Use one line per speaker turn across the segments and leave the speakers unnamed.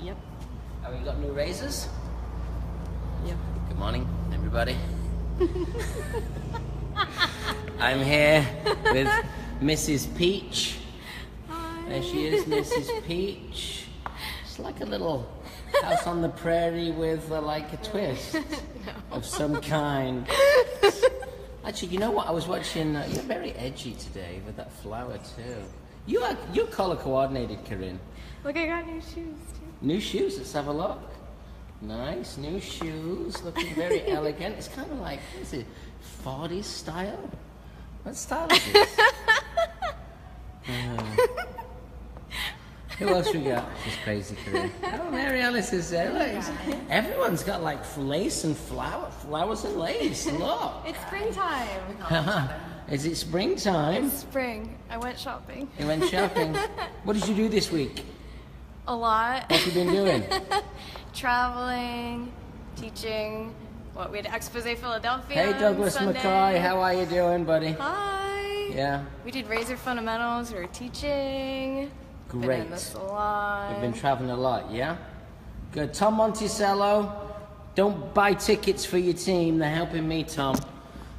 Yep.
Have we got new razors?
Yep.
Good morning, everybody. I'm here with Mrs. Peach.
Hi.
There she is, Mrs. Peach. It's like a little house on the prairie with like a twist of some kind. Actually, you know what? I was watching. You're very edgy today with that flower too. You're color coordinated, Corinne.
Look, I got new shoes too.
New shoes. Let's have a look. Nice new shoes. Looking very elegant. It's kind of like, what is it, 40s style? What style is this? Who else we got? She's crazy, Corinne. Oh, Mary Alice is there. Look, everyone's got like lace and flowers and lace. Look.
It's springtime.
Is it springtime?
It's spring. I went shopping.
You went shopping. What did you do this week?
A lot.
What have you been doing?
Traveling, teaching. We had Expose Philadelphia.
Hey, Douglas
Sunday.
McCoy. How are you doing, buddy?
Hi.
Yeah.
We did razor fundamentals. We were teaching.
Great.
Been in the salon.
You've been traveling a lot, yeah? Good. Tom Monticello, don't buy tickets for your team. They're helping me, Tom.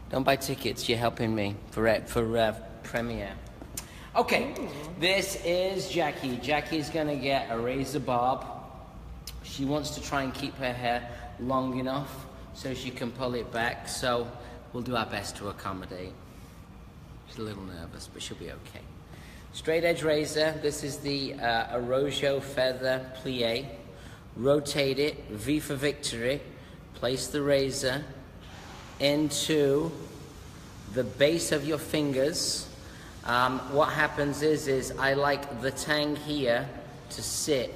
Don't buy tickets. You're helping me for premiere. Okay, this is Jackie. Jackie's gonna get a razor barb. She wants to try and keep her hair long enough so she can pull it back. So we'll do our best to accommodate. She's a little nervous, but she'll be okay. Straight edge razor. This is the Arrojo Feather Plie. Rotate it, V for victory. Place the razor into the base of your fingers. What happens is I like the tang here to sit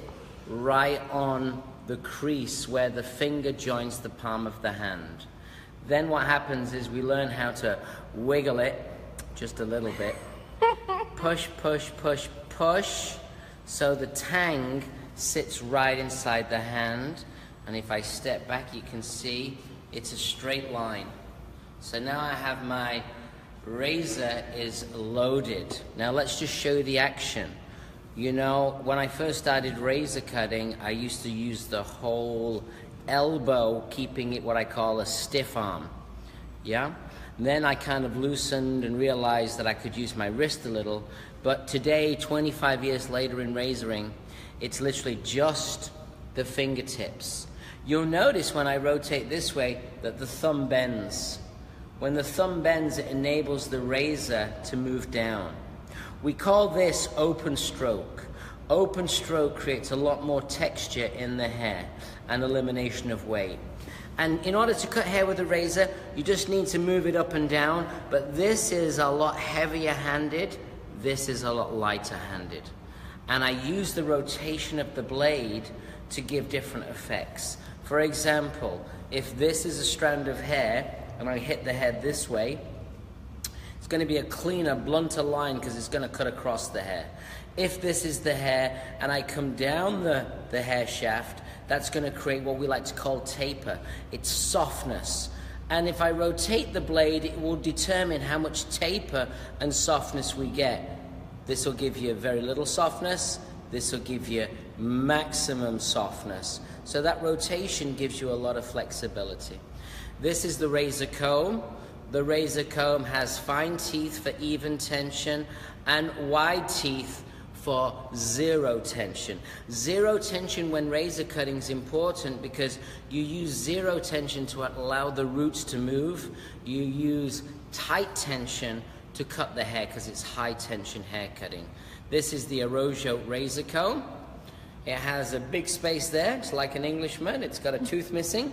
right on the crease where the finger joins the palm of the hand. Then what happens is we learn how to wiggle it just a little bit. Push, push, push, push, so the tang sits right inside the hand. And if I step back, you can see it's a straight line. So now I have my razor is loaded. Now let's just show you the action. You know, when I first started razor cutting, I used to use the whole elbow, keeping it what I call a stiff arm. Yeah? Then I kind of loosened and realized that I could use my wrist a little. But today, 25 years later in razoring, it's literally just the fingertips. You'll notice when I rotate this way that the thumb bends. When the thumb bends, it enables the razor to move down. We call this open stroke. Open stroke creates a lot more texture in the hair and elimination of weight. And in order to cut hair with a razor, you just need to move it up and down, but this is a lot heavier handed, this is a lot lighter handed. And I use the rotation of the blade to give different effects. For example, if this is a strand of hair, and I hit the head this way, it's going to be a cleaner, blunter line because it's going to cut across the hair. If this is the hair, and I come down the hair shaft, that's going to create what we like to call taper. It's softness. And if I rotate the blade, it will determine how much taper and softness we get. This will give you very little softness. This will give you maximum softness. So that rotation gives you a lot of flexibility. This is the razor comb. The razor comb has fine teeth for even tension and wide teeth for zero tension. Zero tension when razor cutting is important because you use zero tension to allow the roots to move. You use tight tension to cut the hair because it's high tension hair cutting. This is the Arrojo razor comb. It has a big space there. It's like an Englishman. It's got a tooth missing.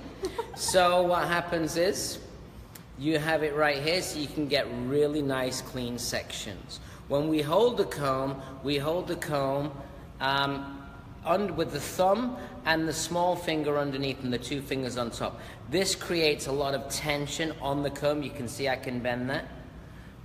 So what happens is you have it right here so you can get really nice clean sections. When we hold the comb with the thumb and the small finger underneath and the two fingers on top. This creates a lot of tension on the comb. You can see I can bend that.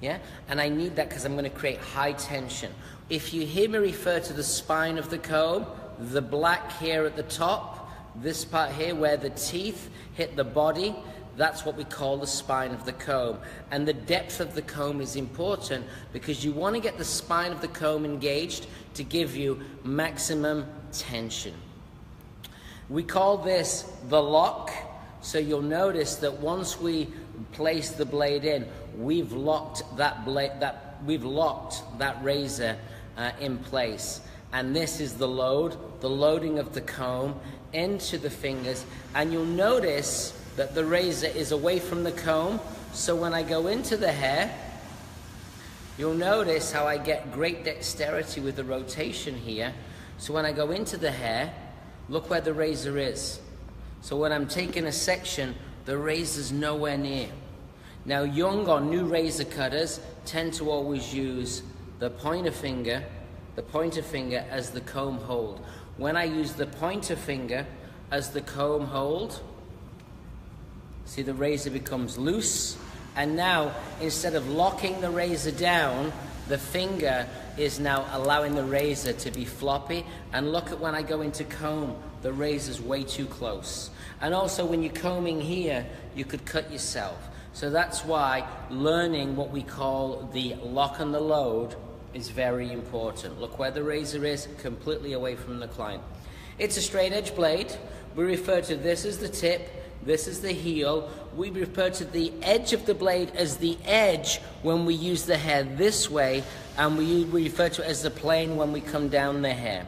Yeah? And I need that because I'm going to create high tension. If you hear me refer to the spine of the comb, the black here at the top, this part here where the teeth hit the body, that's what we call the spine of the comb. And the depth of the comb is important because you want to get the spine of the comb engaged to give you maximum tension. We call this the lock. So you'll notice that once we place the blade in, we've locked that razor in place. And this is the loading of the comb into the fingers. And you'll notice that the razor is away from the comb. So when I go into the hair, you'll notice how I get great dexterity with the rotation here. So when I go into the hair, look where the razor is. So when I'm taking a section, the razor's nowhere near. Now, young or new razor cutters tend to always use the pointer finger as the comb hold. When I use the pointer finger as the comb hold, see, the razor becomes loose. And now, instead of locking the razor down, the finger is now allowing the razor to be floppy. And look at when I go into comb, the razor's way too close. And also when you're combing here, you could cut yourself. So that's why learning what we call the lock and the load is very important. Look where the razor is, completely away from the client. It's a straight edge blade. We refer to this as the tip, this is the heel. We refer to the edge of the blade as the edge when we use the hair this way, and we refer to it as the plane when we come down the hair.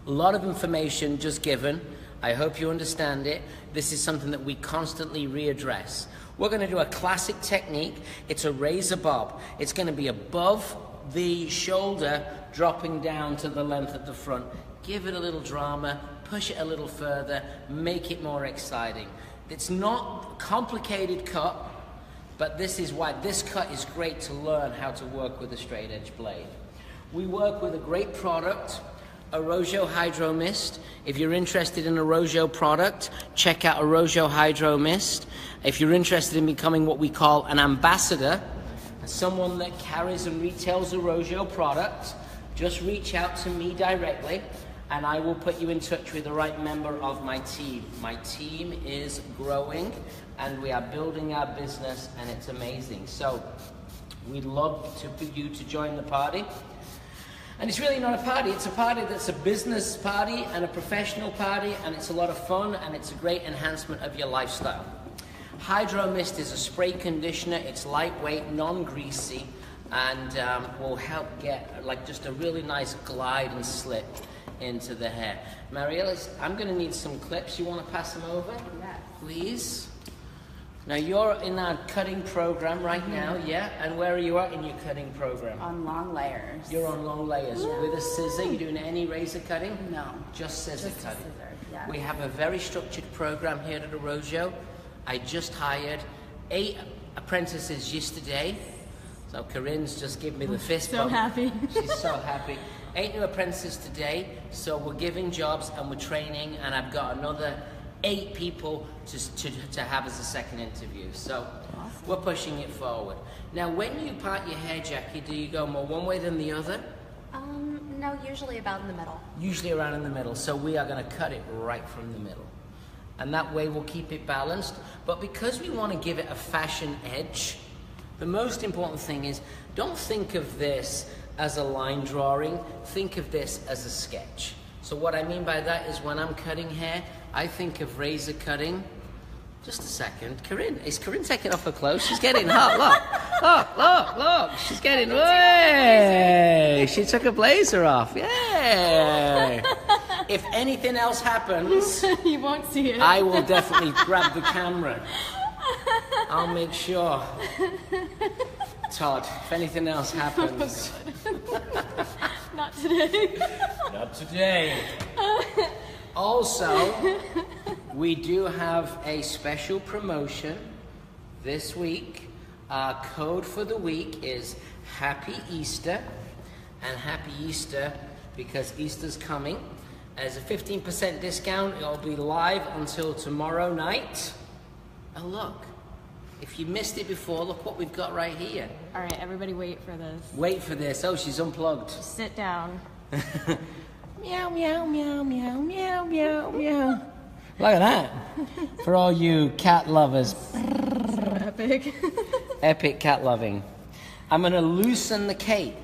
A lot of information just given. I hope you understand it. This is something that we constantly readdress. We're going to do a classic technique. It's a razor bob. It's going to be above the shoulder, dropping down to the length at the front. Give it a little drama, push it a little further, make it more exciting. It's not a complicated cut, but this is why this cut is great to learn how to work with a straight edge blade. We work with a great product, Arrojo Hydro Mist. If you're interested in Arrojo product, check out Arrojo Hydro Mist. If you're interested in becoming what we call an ambassador, someone that carries and retails Arrojo product, just reach out to me directly and I will put you in touch with the right member of my team. My team is growing and we are building our business, and it's amazing. So we'd love for you to join the party. And it's really not a party, it's a party that's a business party and a professional party, and it's a lot of fun, and it's a great enhancement of your lifestyle. Hydro Mist is a spray conditioner. It's lightweight, non-greasy, and will help get like just a really nice glide and slip into the hair. Mariella, I'm going to need some clips. You want to pass them over?
Yeah.
Please. Now you're in our cutting program right now, yeah? And where are you at in your cutting program?
On long layers.
You're on long layers.
Woo!
With a scissor? You doing any razor cutting?
No.
Just scissor cutting.
Scissor, yeah.
We have a very structured program here at Arrojo. I just hired 8 apprentices yesterday. So Corinne's just given me the fist
So
bump.
happy.
She's so happy. 8 new apprentices today. So we're giving jobs and we're training, and I've got another 8 people to have as a second interview. So awesome. We're pushing it forward. Now, when you part your hair, Jackie, do you go more one way than the other?
No, usually about in the middle.
Usually around in the middle. So we are going to cut it right from the middle. And that way we'll keep it balanced. But because we want to give it a fashion edge, the most important thing is don't think of this as a line drawing. Think of this as a sketch. So what I mean by that is when I'm cutting hair, I think of razor cutting. Just a second. Corinne, is Corinne taking off her clothes? She's getting hot. Look. She's getting, way. She took her blazer off. Yay. If anything else happens,
You won't see it.
I will definitely grab the camera. I'll make sure. Todd, if anything else happens.
Not today.
Not today. Also, we do have a special promotion this week. Our code for the week is Happy Easter. And Happy Easter because Easter's coming. As a 15% discount, it'll be live until tomorrow night. Oh, look. If you missed it before, look what we've got right here.
All right, everybody wait for this.
Wait for this. Oh, she's unplugged.
Sit down.
Meow, meow, meow, meow, meow, meow, meow. Look at that. For all you cat lovers.
So epic.
Epic cat loving. I'm going to loosen the cape,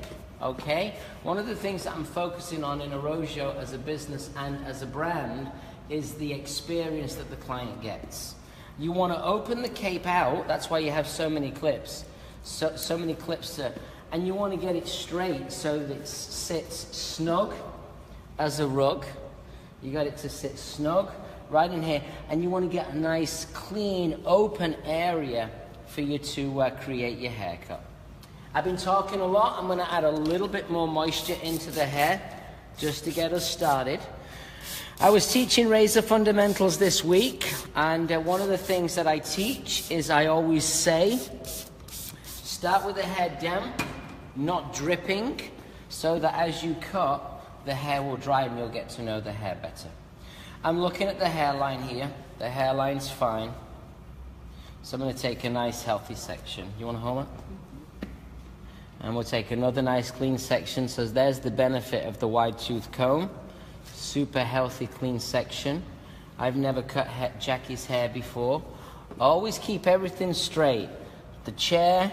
okay? One of the things that I'm focusing on in Arrojo as a business and as a brand is the experience that the client gets. You want to open the cape out, that's why you have so many clips, so many clips, and you want to get it straight so that it sits snug as a rug. You got it to sit snug right in here, and you want to get a nice, clean, open area for you to create your haircut. I've been talking a lot. I'm going to add a little bit more moisture into the hair just to get us started. I was teaching razor fundamentals this week, and one of the things that I teach is I always say, start with the head down, not dripping, so that as you cut, the hair will dry and you'll get to know the hair better. I'm looking at the hairline here. The hairline's fine. So I'm going to take a nice healthy section. You want to hold it? And we'll take another nice clean section. So there's the benefit of the wide tooth comb. Super healthy clean section. I've never cut Jackie's hair before. Always keep everything straight. The chair,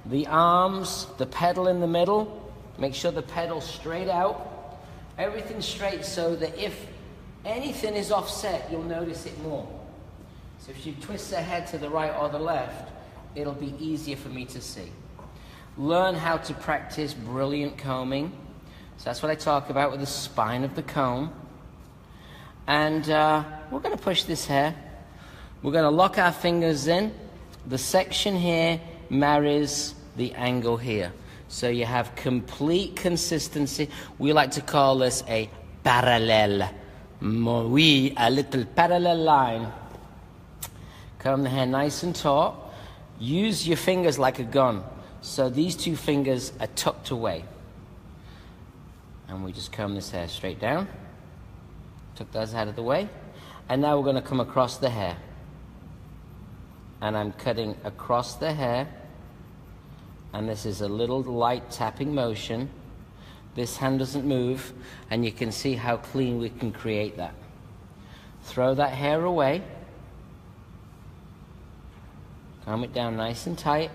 the arms, the pedal in the middle. Make sure the pedal's straight out. Everything straight so that if anything is offset, you'll notice it more. So if she twists her head to the right or the left, it'll be easier for me to see. Learn how to practice brilliant combing. So that's what I talk about with the spine of the comb. And we're going to push this hair. We're going to lock our fingers in. The section here marries the angle here. So you have complete consistency. We like to call this a parallel. Oui, a little parallel line. Comb the hair nice and taut. Use your fingers like a gun. So these two fingers are tucked away. And we just comb this hair straight down. Tuck those out of the way. And now we're going to come across the hair. And I'm cutting across the hair. And this is a little light tapping motion. This hand doesn't move. And you can see how clean we can create that. Throw that hair away. Comb it down nice and tight.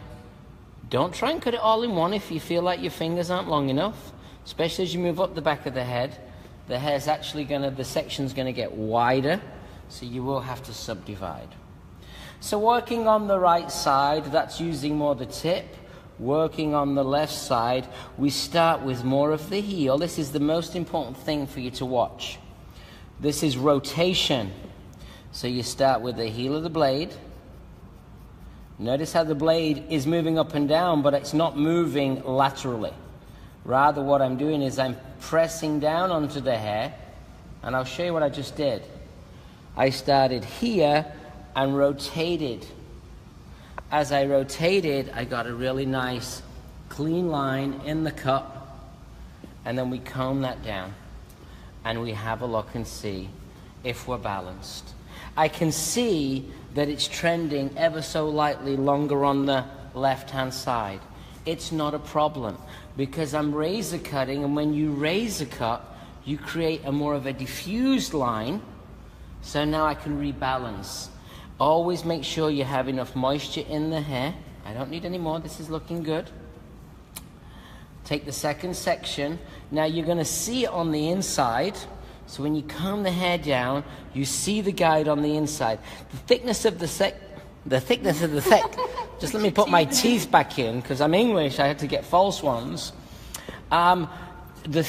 Don't try and cut it all in one if you feel like your fingers aren't long enough. Especially as you move up the back of the head. The hair's actually the section's gonna get wider, so you will have to subdivide. So working on the right side, that's using more the tip. Working on the left side, we start with more of the heel. This is the most important thing for you to watch. This is rotation. So you start with the heel of the blade. Notice how the blade is moving up and down, but it's not moving laterally. Rather, what I'm doing is I'm pressing down onto the hair, and I'll show you what I just did. I started here and rotated. As I rotated, I got a really nice, clean line in the cut, and then we comb that down, and we have a look and see if we're balanced. I can see that it's trending ever so lightly longer on the left-hand side. It's not a problem because I'm razor cutting, and when you razor cut, you create a more of a diffused line. So now I can rebalance. Always make sure you have enough moisture in the hair. I don't need any more. This is looking good. Take the second section. Now you're going to see it on the inside. So when you comb the hair down, you see the guide on the inside. The thickness of the just let me put my teeth back in because I'm English. I had to get false ones. The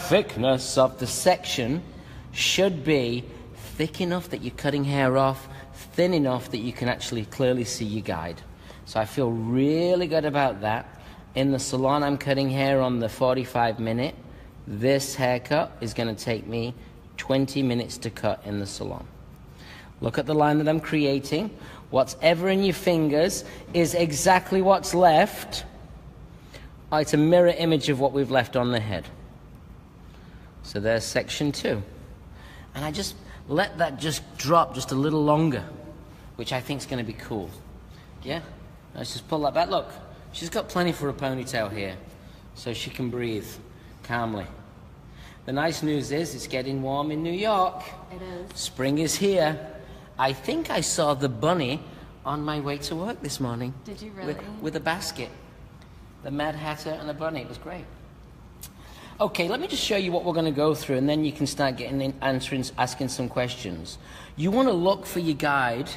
thickness of the section should be thick enough that you're cutting hair off, thin enough that you can actually clearly see your guide. So I feel really good about that. In the salon, I'm cutting hair on the 45-minute. This haircut is going to take me 20 minutes to cut in the salon. Look at the line that I'm creating. What's ever in your fingers is exactly what's left. It's a mirror image of what we've left on the head. So there's section 2. And I just let that just drop just a little longer, which I think is going to be cool. Yeah? Let's just pull that back. Look, she's got plenty for a ponytail here, so she can breathe calmly. The nice news is it's getting warm in New York.
It is.
Spring is here. I think I saw the bunny on my way to work this morning.
Did you really?
With a basket. the Mad Hatter and the bunny. It was great. Okay, let me just show you what we're going to go through, and then you can start asking some questions. You want to look for your guide.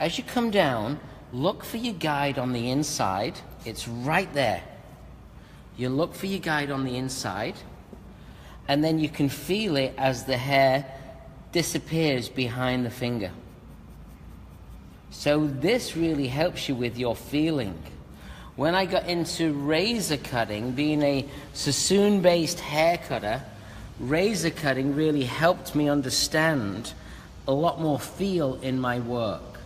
As you come down, look for your guide on the inside. It's right there. You look for your guide on the inside, and then you can feel it as the hair disappears behind the finger. So this really helps you with your feeling. When I got into razor cutting, being a Sassoon-based hair cutter, razor cutting really helped me understand a lot more feel in my work.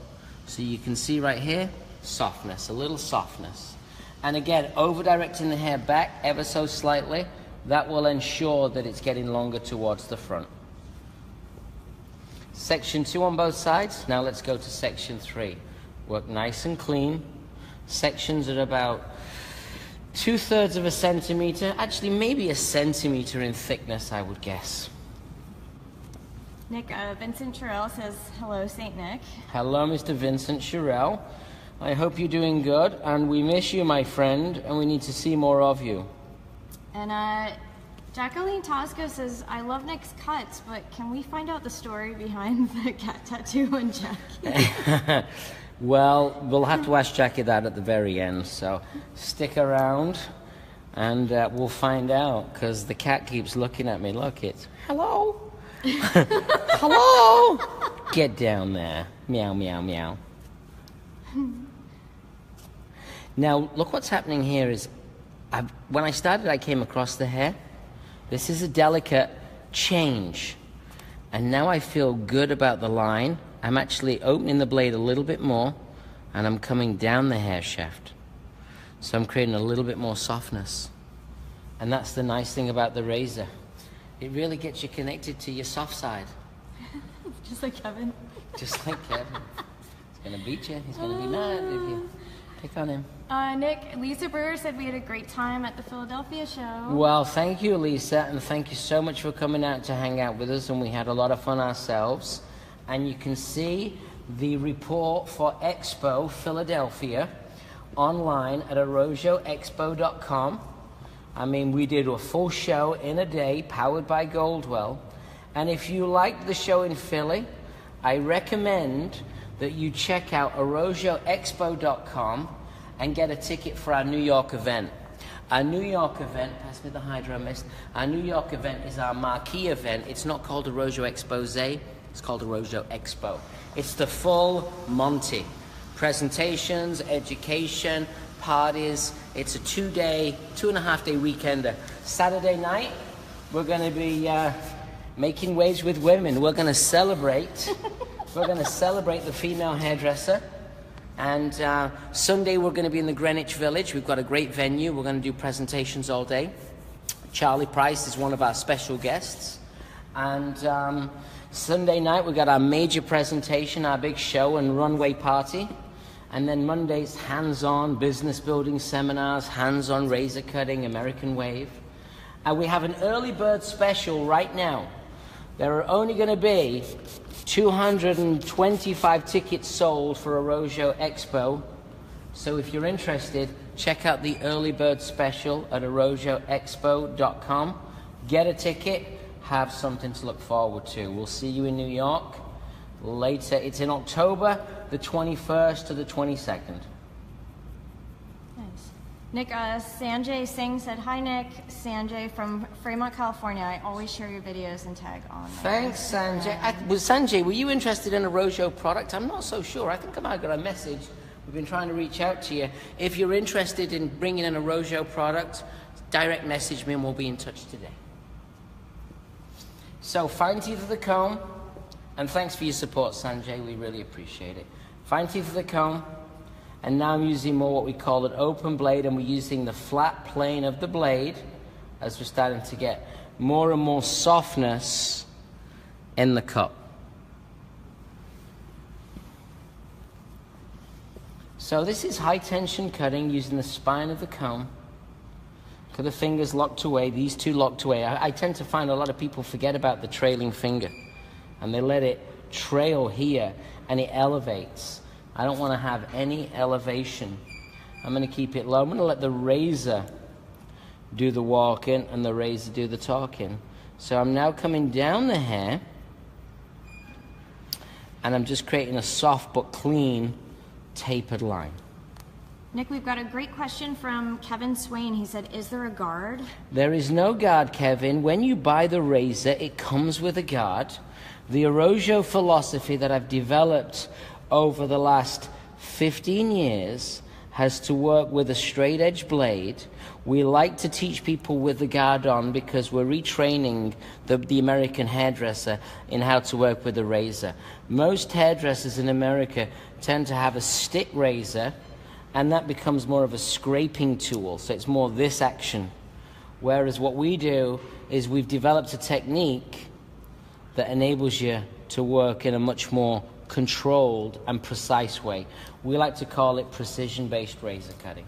So you can see right here, softness, a little softness. And again, over-directing the hair back ever so slightly, that will ensure that it's getting longer towards the front. Section 2 on both sides. Now let's go to section 3. Work nice and clean. Sections at about 2/3 of a centimeter, actually maybe a centimeter in thickness, I would guess.
Nick, Vincent Sherrill says, hello, St. Nick.
Hello, Mr. Vincent Sherrill. I hope you're doing good, and we miss you, my friend, and we need to see more of you.
And Jacqueline Tosco says, I love Nick's cuts, but can we find out the story behind the cat tattoo on Jackie?
Well, we'll have to ask Jackie that at the very end, so stick around and we'll find out, because the cat keeps looking at me. Look, it's, hello? Hello? Get down there. Meow, meow, meow. Now, look what's happening here is, when I started, I came across the hair. This is a delicate change. And now I feel good about the line. I'm actually opening the blade a little bit more, and I'm coming down the hair shaft. So I'm creating a little bit more softness. And that's the nice thing about the razor. It really gets you connected to your soft side.
Just like Kevin.
Just like Kevin. He's gonna beat you. He's gonna be mad if you pick on him.
Nick, Lisa Brewer said we had a great time at the Philadelphia show.
Well, thank you, Lisa, and thank you so much for coming out to hang out with us, and we had a lot of fun ourselves. And you can see the report for Expo Philadelphia online at arrojoexpo.com. I mean, we did a full show in a day, powered by Goldwell. And if you liked the show in Philly, I recommend that you check out arrojoexpo.com and get a ticket for our New York event. Our New York event, pass me the Hydro Mist. Our New York event is our marquee event. It's not called Arrojo Expose, it's called Arrojo Expo. It's the full Monty. Presentations, education, parties. It's a 2.5 day weekender. Saturday night, we're going to be making waves with women. We're going to celebrate. We're going to celebrate the female hairdresser. And Sunday, we're going to be in the Greenwich Village. We've got a great venue. We're going to do presentations all day. Charlie Price is one of our special guests. And Sunday night, we've got our major presentation, our big show and runway party. And then Monday's hands-on business building seminars, hands-on razor cutting, American Wave. And we have an early bird special right now. There are only going to be 225 tickets sold for Arrojo Expo. So if you're interested, check out the early bird special at arrojoexpo.com. Get a ticket, have something to look forward to. We'll see you in New York later. It's in October, the 21st to the 22nd.
Nice. Nick, Sanjay Singh said, hi Nick, Sanjay from Fremont, California. I always share your videos and tag on.
Thanks, Sanjay. Sanjay, were you interested in a Arrojo product? I'm not so sure. I think I might have got a message. We've been trying to reach out to you. If you're interested in bringing in a Arrojo product, direct message me and we'll be in touch today. So, fine teeth of the comb, and thanks for your support, Sanjay. We really appreciate it. Fine teeth of the comb, and now I'm using more what we call an open blade, and we're using the flat plane of the blade as we're starting to get more and more softness in the cut. So this is high tension cutting using the spine of the comb. Look at the fingers locked away, these two locked away. I tend to find a lot of people forget about the trailing finger, and they let it trail here, and it elevates. I don't want to have any elevation. I'm going to keep it low. I'm going to let the razor do the walking and the razor do the talking. So I'm now coming down the hair, and I'm just creating a soft but clean tapered line.
Nick, we've got a great question from Kevin Swain. He said, is there a guard?
There is no guard, Kevin. When you buy the razor, it comes with a guard. The Arrojo philosophy that I've developed over the last 15 years has to work with a straight edge blade. We like to teach people with the guard on because we're retraining the American hairdresser in how to work with the razor. Most hairdressers in America tend to have a stick razor, and that becomes more of a scraping tool, so it's more this action. Whereas what we do is we've developed a technique that enables you to work in a much more controlled and precise way. We like to call it precision-based razor cutting.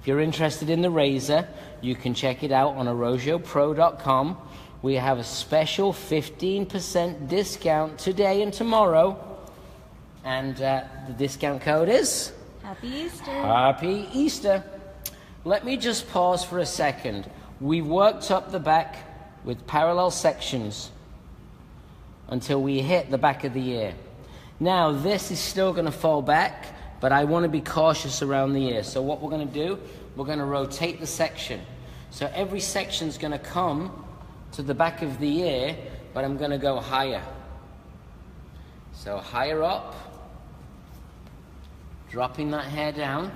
If you're interested in the razor, you can check it out on arrojopro.com. We have a special 15% discount today and tomorrow, and the discount code is...
Happy Easter.
Happy Easter. Let me just pause for a second. We've worked up the back with parallel sections until we hit the back of the ear. Now this is still going to fall back, but I want to be cautious around the ear. So what we're going to do, we're going to rotate the section. So every section is going to come to the back of the ear, but I'm going to go higher. So higher up. Dropping that hair down.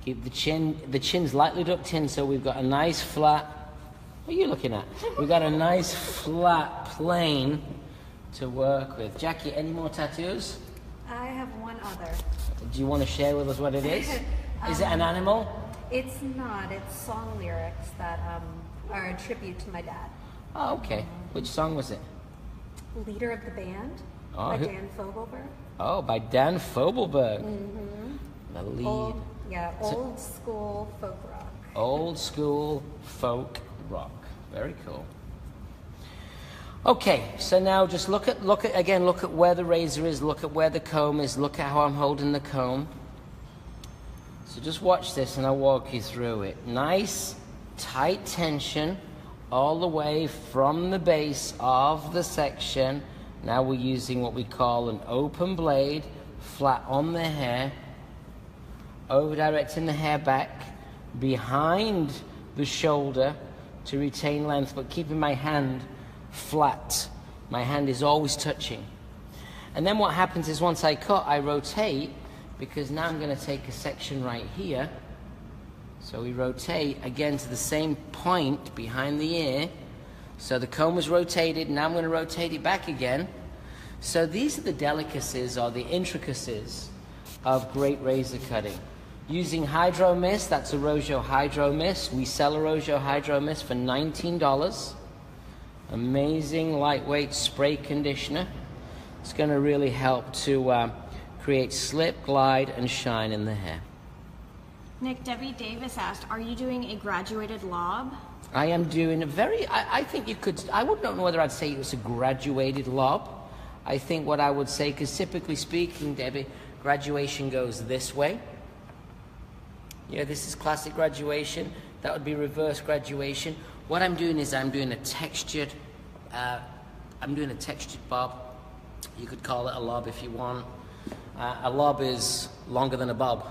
Keep the chin's lightly ducked in, so we've got a nice flat, what are you looking at? We've got a nice flat plane to work with. Jackie, any more tattoos?
I have one other.
Do you want to share with us what it is? Is it an animal?
It's not. It's song lyrics that are a tribute to my dad.
Oh, okay. Which song was it?
Leader of the Band
Oh,
by Dan Fogelberg.
Oh, by Dan Fogelberg.
Mm-hmm.
The lead.
Old school folk rock.
Old school folk rock. Very cool. Okay, so now just look at where the razor is, look at where the comb is, look at how I'm holding the comb. So just watch this and I'll walk you through it. Nice, tight tension all the way from the base of the section. Now we're using what we call an open blade, flat on the hair, over directing the hair back, behind the shoulder to retain length, but keeping my hand flat. My hand is always touching. And then what happens is once I cut, I rotate, because now I'm going to take a section right here. So we rotate again to the same point behind the ear. So the comb was rotated, now I'm going to rotate it back again. So these are the delicacies or the intricacies of great razor cutting. Using Hydro Mist, that's Arrojo Hydro Mist. We sell Arrojo Hydro Mist for $19. Amazing lightweight spray conditioner. It's going to really help to create slip, glide, and shine in the hair.
Nick, Debbie Davis asked, are you doing a graduated lob?
I am doing a very, I think you could, I wouldn't know whether I'd say it was a graduated lob. I think what I would say, because typically speaking, Debbie, graduation goes this way. Yeah, this is classic graduation. That would be reverse graduation. What I'm doing is I'm doing a textured bob. You could call it a lob if you want. A lob is longer than a bob,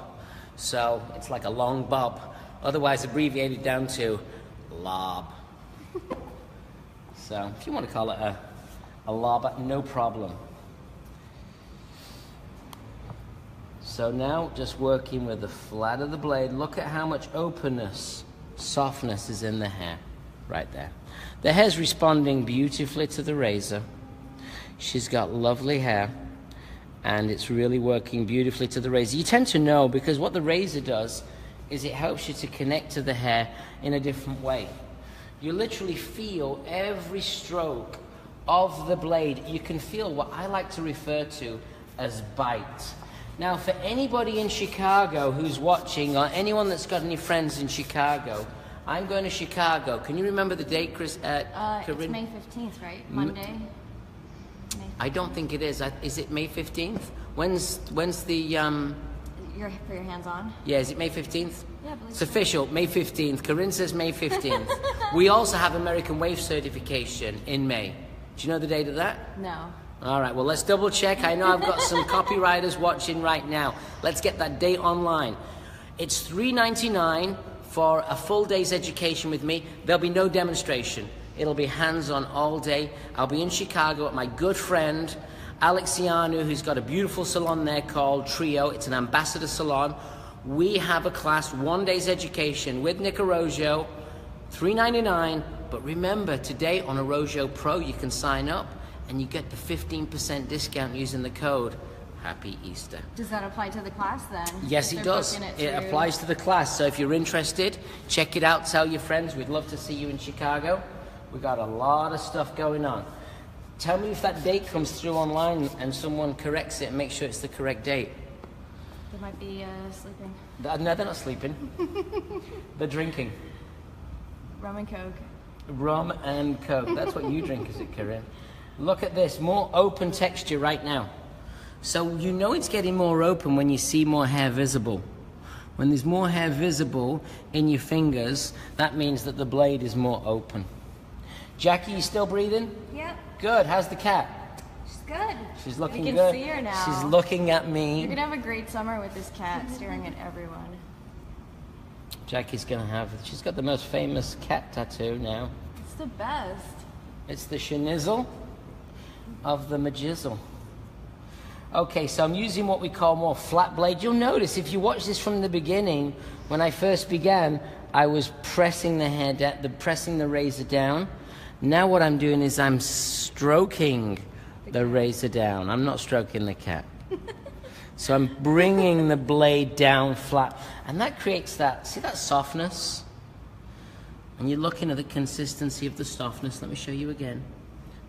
so it's like a long bob, otherwise abbreviated down to lob. So if you want to call it a lob, no problem. So now just working with the flat of the blade, look at how much openness, softness is in the hair, right there. The hair's responding beautifully to the razor. She's got lovely hair, and it's really working beautifully to the razor. You tend to know, because what the razor does is it helps you to connect to the hair in a different way. You literally feel every stroke of the blade. You can feel what I like to refer to as bite. Now, for anybody in Chicago who's watching, or anyone that's got any friends in Chicago, I'm going to Chicago. Can you remember the date, Chris?
It's May 15th, right? Monday?
I don't think it is. Is it May 15th? When's the
For your hands on?
Yeah, is it May 15th?
Yeah, I believe
It's
so.
official, May 15th. Corinne says May 15th. We also have American Wave certification in May. Do you know the date of that?
No.
All right, well, let's double check. I know I've got some copywriters watching right now. Let's get that date online. It's $3.99 for a full day's education with me. There'll be no demonstration. It'll be hands-on all day. I'll be in Chicago at my good friend, Alexiano, who's got a beautiful salon there called Trio. It's an ambassador salon. We have a class, 1 day's education with Nick Arrojo, $3.99. But remember, today on Arrojo Pro, you can sign up and you get the 15% discount using the code Happy Easter.
Does that apply to the class then?
Yes,
If
it
they're
does.
booking
It
through-
applies to the class. So if you're interested, check it out. Tell your friends. We'd love to see you in Chicago. We got a lot of stuff going on. Tell me if that date comes through online and someone corrects it and make sure it's the correct date.
They might be sleeping.
No, they're not sleeping. They're drinking.
Rum and Coke.
Rum and Coke. That's what you drink, is it, Corinne? Look at this. More open texture right now. So you know it's getting more open when you see more hair visible. When there's more hair visible in your fingers, that means that the blade is more open. Jackie, you still breathing?
Yep,
Good. How's the cat?
she's good.
She's looking
can
good.
see her now.
She's looking at
You're
me.
gonna have a great summer with this cat staring at everyone.
Jackie's gonna have. She's got the most famous cat tattoo now.
It's the best.
It's the schnizzle of the majizzle. Okay, so I'm using what we call more flat blade. You'll notice if you watch this from the beginning, when I first began, I was pressing the hair down, pressing the razor down. Now what I'm doing is I'm stroking the razor down. I'm not stroking the cat. So I'm bringing the blade down flat, and that creates that, see that softness? And you're looking at the consistency of the softness. Let me show you again.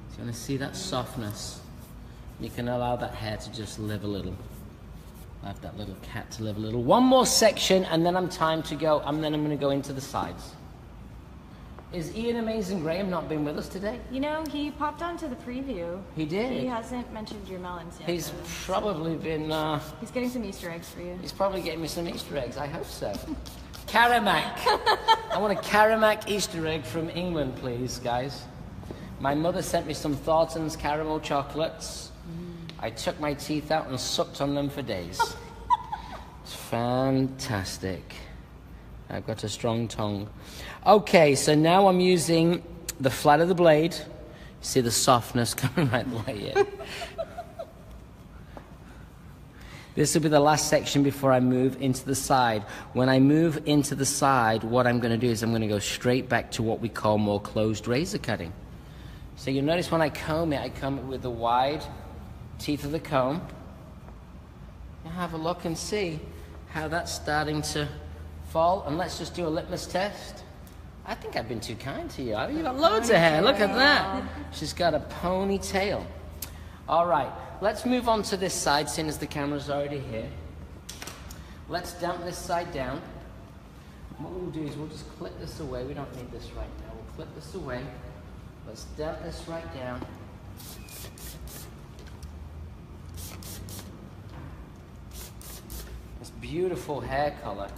So you're gonna see that softness. You can allow that hair to just live a little. Allow that little cat to live a little. One more section, and then I'm time to go, and then I'm gonna go into the sides. Is Ian Amazing Graham not been with us today?
You know, he popped onto the preview.
He did.
He hasn't mentioned your melons yet.
He's
though.
probably been,
He's getting some Easter eggs for you.
he's probably getting me some Easter eggs. I hope so. Karamak. I want a Karamak Easter egg from England, please, guys. My mother sent me some Thornton's caramel chocolates. I took my teeth out and sucked on them for days. It's fantastic. I've got a strong tongue. Okay, so now I'm using the flat of the blade. See the softness coming right the way in. This will be the last section before I move into the side. When I move into the side, what I'm going to do is I'm going to go straight back to what we call more closed razor cutting. So you'll notice when I comb it with the wide teeth of the comb. You have a look and see how that's starting to fall. And let's just do a litmus test. I think I've been too kind to you. You've got loads of hair. Look at that. She's got a ponytail. All right, let's move on to this side, seeing as the camera's already here. Let's damp this side down. What we'll do is we'll just clip this away. We don't need this right now. We'll clip this away. Let's damp this right down. This beautiful hair color,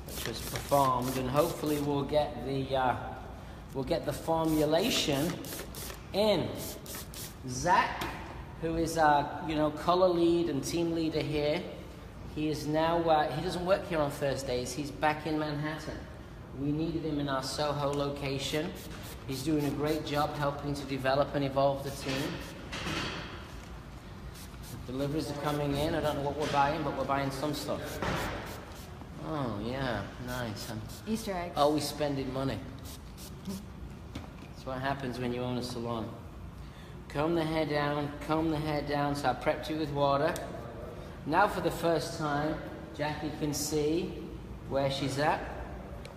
which was performed, and hopefully we'll get the formulation in. Zach, who is our color lead and team leader here, he is now he doesn't work here on Thursdays. He's back in Manhattan. We needed him in our Soho location. He's doing a great job helping to develop and evolve the team. The deliveries are coming in. I don't know what we're buying, but we're buying some stuff. Oh yeah, nice.
Easter eggs.
Always spending money. That's what happens when you own a salon. Comb the hair down, so I prepped you with water. Now for the first time, Jackie can see where she's at,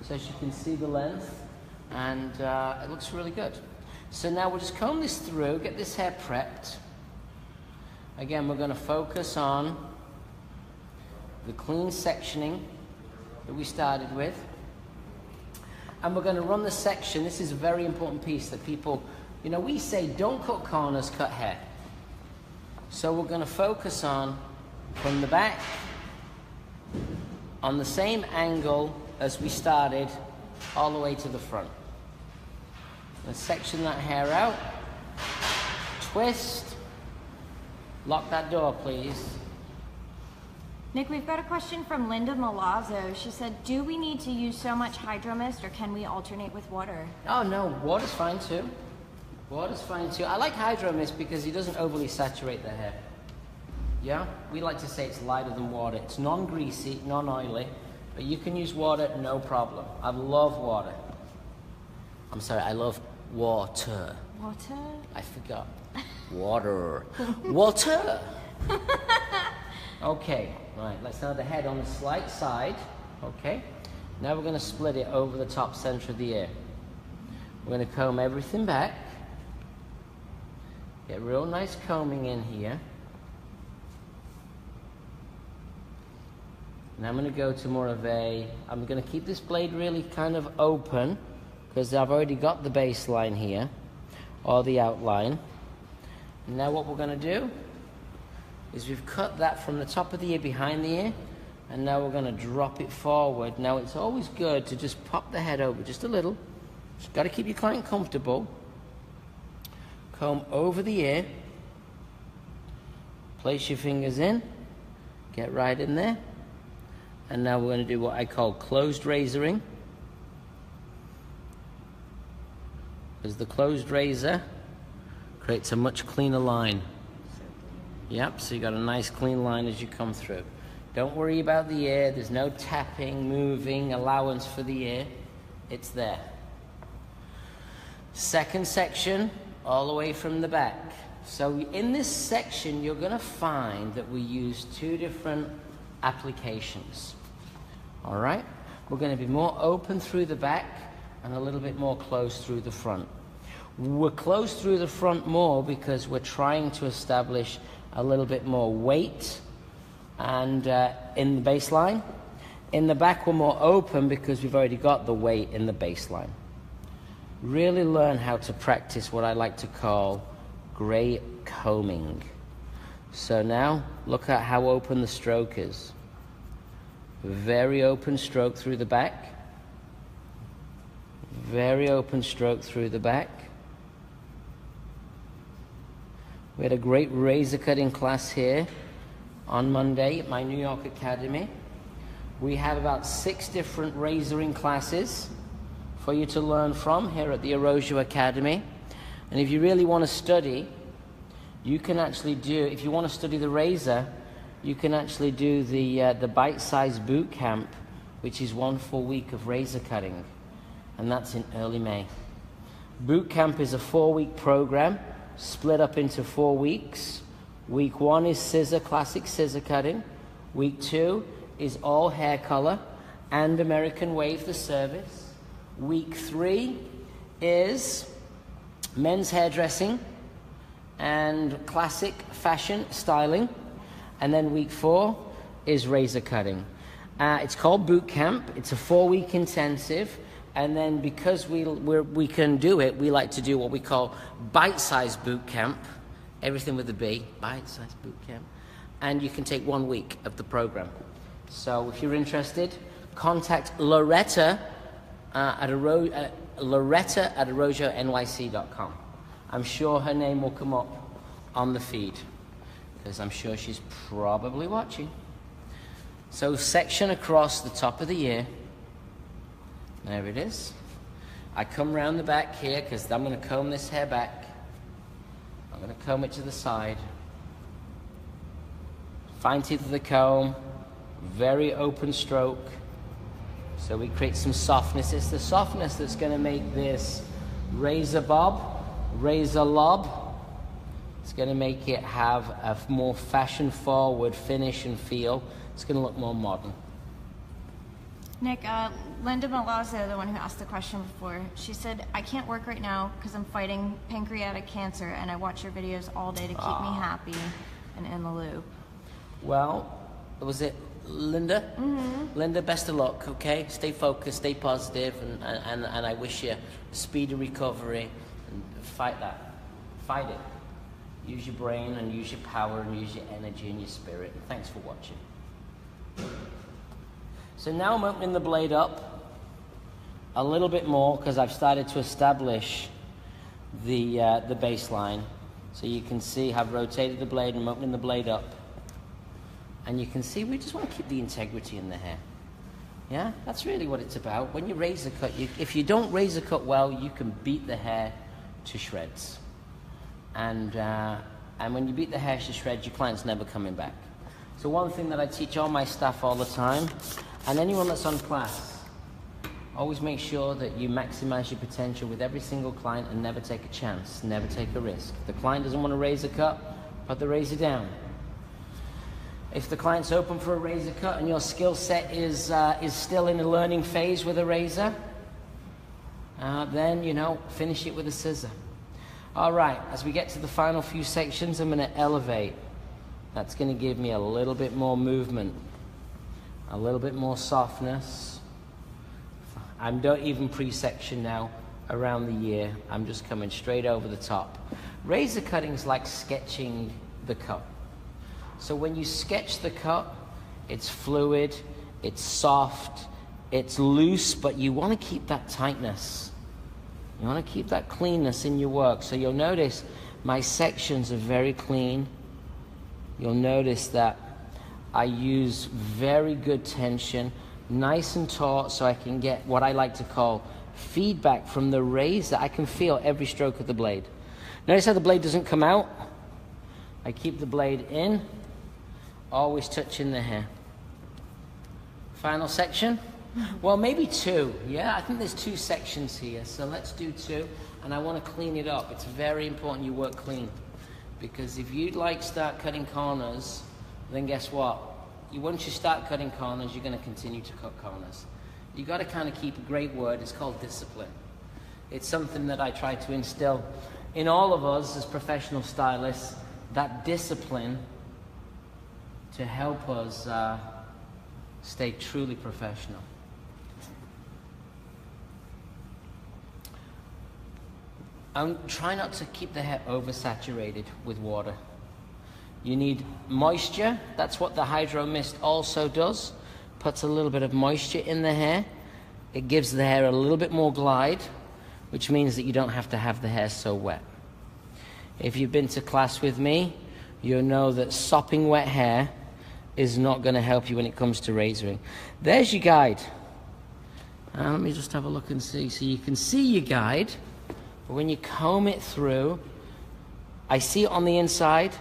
so she can see the length, and it looks really good. So now we'll just comb this through, get this hair prepped. Again, we're going to focus on the clean sectioning that we started with. And we're going to run the section. This is a very important piece that people, we say don't cut corners, cut hair. So we're going to focus on from the back, on the same angle as we started, all the way to the front. Let's section that hair out, twist, lock that door, please.
Nick, we've got a question from Linda Malazzo. She said, do we need to use so much hydro mist, or can we alternate with water?
Oh no, water's fine too. Water's fine too. I like hydro mist because it doesn't overly saturate the hair. Yeah? We like to say it's lighter than water. It's non-greasy, non-oily, but you can use water, no problem. I love water. I'm sorry, I love water.
Water?
I forgot. Water. Water! Okay, right, let's now the head on the slight side. Okay, now we're going to split it over the top center of the ear. We're going to comb everything back. Get real nice combing in here. Now I'm going to go to more of I'm going to keep this blade really kind of open because I've already got the baseline here, or the outline. And now what we're going to do is we've cut that from the top of the ear behind the ear, and now we're going to drop it forward. Now it's always good to just pop the head over just a little. Just got to keep your client comfortable. Comb over the ear. Place your fingers in. Get right in there. And now we're going to do what I call closed razoring. Because the closed razor creates a much cleaner line. Yep, so you got a nice clean line as you come through. Don't worry about the ear. There's no tapping, moving, allowance for the ear. It's there. Second section, all the way from the back. So in this section, you're going to find that we use two different applications. All right? We're going to be more open through the back and a little bit more closed through the front. We're closed through the front more because we're trying to establish a little bit more weight and in the baseline. In the back we're more open because we've already got the weight in the baseline. Really learn how to practice what I like to call gray combing. So now look at how open the stroke is. Very open stroke through the back. Very open stroke through the back. We had a great razor cutting class here on Monday at my New York Academy. We have about 6 different razoring classes for you to learn from here at the Arrojo Academy. And if you really want to study, you can actually do, if you want to study the razor, you can actually do the bite-sized boot camp, which is 1 full week of razor cutting. And that's in early May. Boot camp is a 4-week program, split up into 4 weeks. Week 1 is scissor, classic scissor cutting. Week 2 is all hair color and American wave the service. Week 3 is men's hairdressing and classic fashion styling. And then week 4 is razor cutting. It's called boot camp. It's a 4-week intensive. And then because we can do it, we like to do what we call bite-sized boot camp. Everything with a B, bite-sized boot camp. And you can take 1 week of the program. So if you're interested, contact Loretta at ArrojoNYC.com. I'm sure her name will come up on the feed, because I'm sure she's probably watching. So section across the top of the ear. There it is. I come round the back here because I'm going to comb this hair back. I'm going to comb it to the side. Fine teeth of the comb. Very open stroke. So we create some softness. It's the softness that's going to make this razor bob, razor lob. It's going to make it have a more fashion-forward finish and feel. It's going to look more modern.
Nick, Linda Malazzo, the one who asked the question before, she said, I can't work right now because I'm fighting pancreatic cancer and I watch your videos all day to keep me happy and in the loop.
Well, was it Linda?
Mm-hmm.
Linda, best of luck, okay? Stay focused, stay positive, and I wish you a speedy recovery and fight that. Fight it. Use your brain and use your power and use your energy and your spirit. And thanks for watching. So now I'm opening the blade up a little bit more because I've started to establish the baseline. So you can see I've rotated the blade and I'm opening the blade up. And you can see we just want to keep the integrity in the hair. Yeah, that's really what it's about. When you razor cut, if you don't razor cut well, you can beat the hair to shreds. And when you beat the hair to shreds, your client's never coming back. So one thing that I teach all my staff all the time, and anyone that's on class, always make sure that you maximize your potential with every single client and never take a chance, never take a risk. If the client doesn't want a razor cut, put the razor down. If the client's open for a razor cut and your skill set is still in a learning phase with a razor, then, you know, finish it with a scissor. All right, as we get to the final few sections, I'm going to elevate. That's going to give me a little bit more movement, a little bit more softness. I don't even pre-section now around the ear. I'm just coming straight over the top. Razor cutting is like sketching the cut. So when you sketch the cut, it's fluid, it's soft, it's loose, but you want to keep that tightness. You want to keep that cleanness in your work. So you'll notice my sections are very clean. You'll notice that I use very good tension, nice and taut, so I can get what I like to call feedback from the razor. I can feel every stroke of the blade. Notice how the blade doesn't come out? I keep the blade in. Always touching the hair. Final section? Well, maybe two. Yeah, I think there's two sections here. So let's do two. And I want to clean it up. It's very important you work clean. Because if you start cutting corners, then guess what? Once you start cutting corners, you're going to continue to cut corners. You got to kind of keep a great word. It's called discipline. It's something that I try to instill in all of us as professional stylists, that discipline to help us stay truly professional. Try not to keep the hair oversaturated with water. You need moisture. That's what the Hydro Mist also does. Puts a little bit of moisture in the hair. It gives the hair a little bit more glide, which means that you don't have to have the hair so wet. If you've been to class with me, you'll know that sopping wet hair is not going to help you when it comes to razoring. There's your guide. Let me just have a look and see. So you can see your guide, but when you comb it through, I see it on the inside.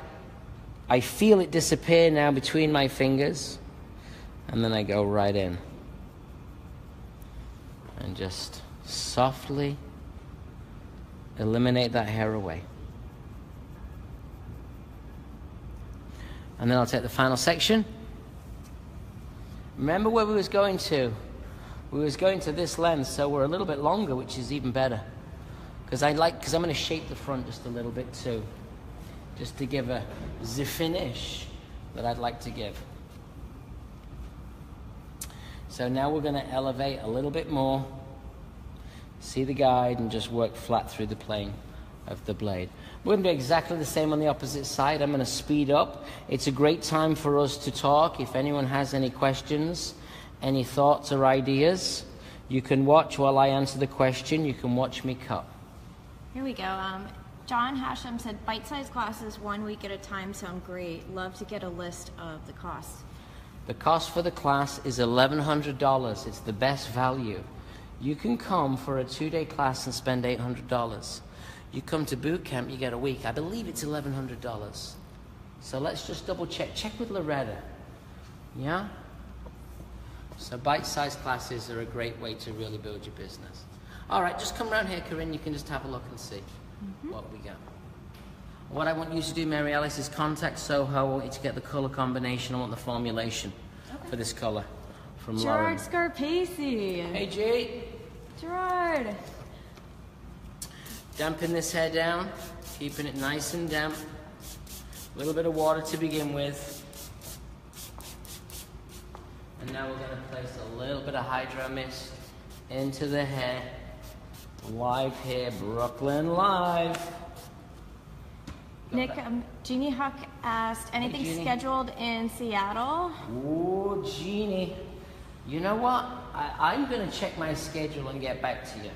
I feel it disappear now between my fingers, and then I go right in. And just softly eliminate that hair away. And then I'll take the final section. Remember where we was going to? We was going to this length, so we're a little bit longer, which is even better. Because I'm going to shape the front just a little bit too. Just to give the finish that I'd like to give. So now we're going to elevate a little bit more. See the guide and just work flat through the plane of the blade. We're going to do exactly the same on the opposite side. I'm going to speed up. It's a great time for us to talk. If anyone has any questions, any thoughts or ideas, you can watch while I answer the question. You can watch me cut.
Here we go. John Hashem said, bite-sized classes 1 week at a time sound great. Love to get a list of the costs.
The cost for the class is $1,100. It's the best value. You can come for a 2-day class and spend $800. You come to boot camp, you get a week. I believe it's $1,100. So let's just double check. Check with Loretta. Yeah? So bite-sized classes are a great way to really build your business. All right, just come around here, Corinne. You can just have a look and see what we got. What I want you to do, Mary Alice, is contact Soho. I want you to get the color combination. I want the formulation for this color from Lauren.
Gerard Scarpacey.
Hey, G.
Gerard.
Damping this hair down, keeping it nice and damp. A little bit of water to begin with. And now we're going to place a little bit of Hydro Mist into the hair. Live here, Brooklyn Live.
Nick, Jeannie Huck asked, anything
Jeannie.
scheduled in Seattle?
Oh, Jeannie. You know what? I'm going to check my schedule and get back to you.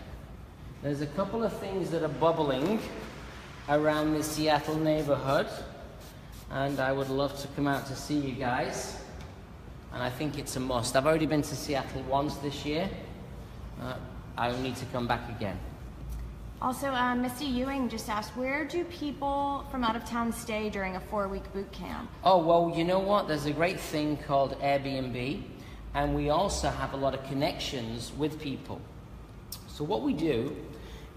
There's a couple of things that are bubbling around the Seattle neighborhood, and I would love to come out to see you guys. And I think it's a must. I've already been to Seattle once this year. I need to come back again.
Also, Misty Ewing just asked, where do people from out of town stay during a 4-week boot camp?
Oh, well, you know what? There's a great thing called Airbnb, and we also have a lot of connections with people. So what we do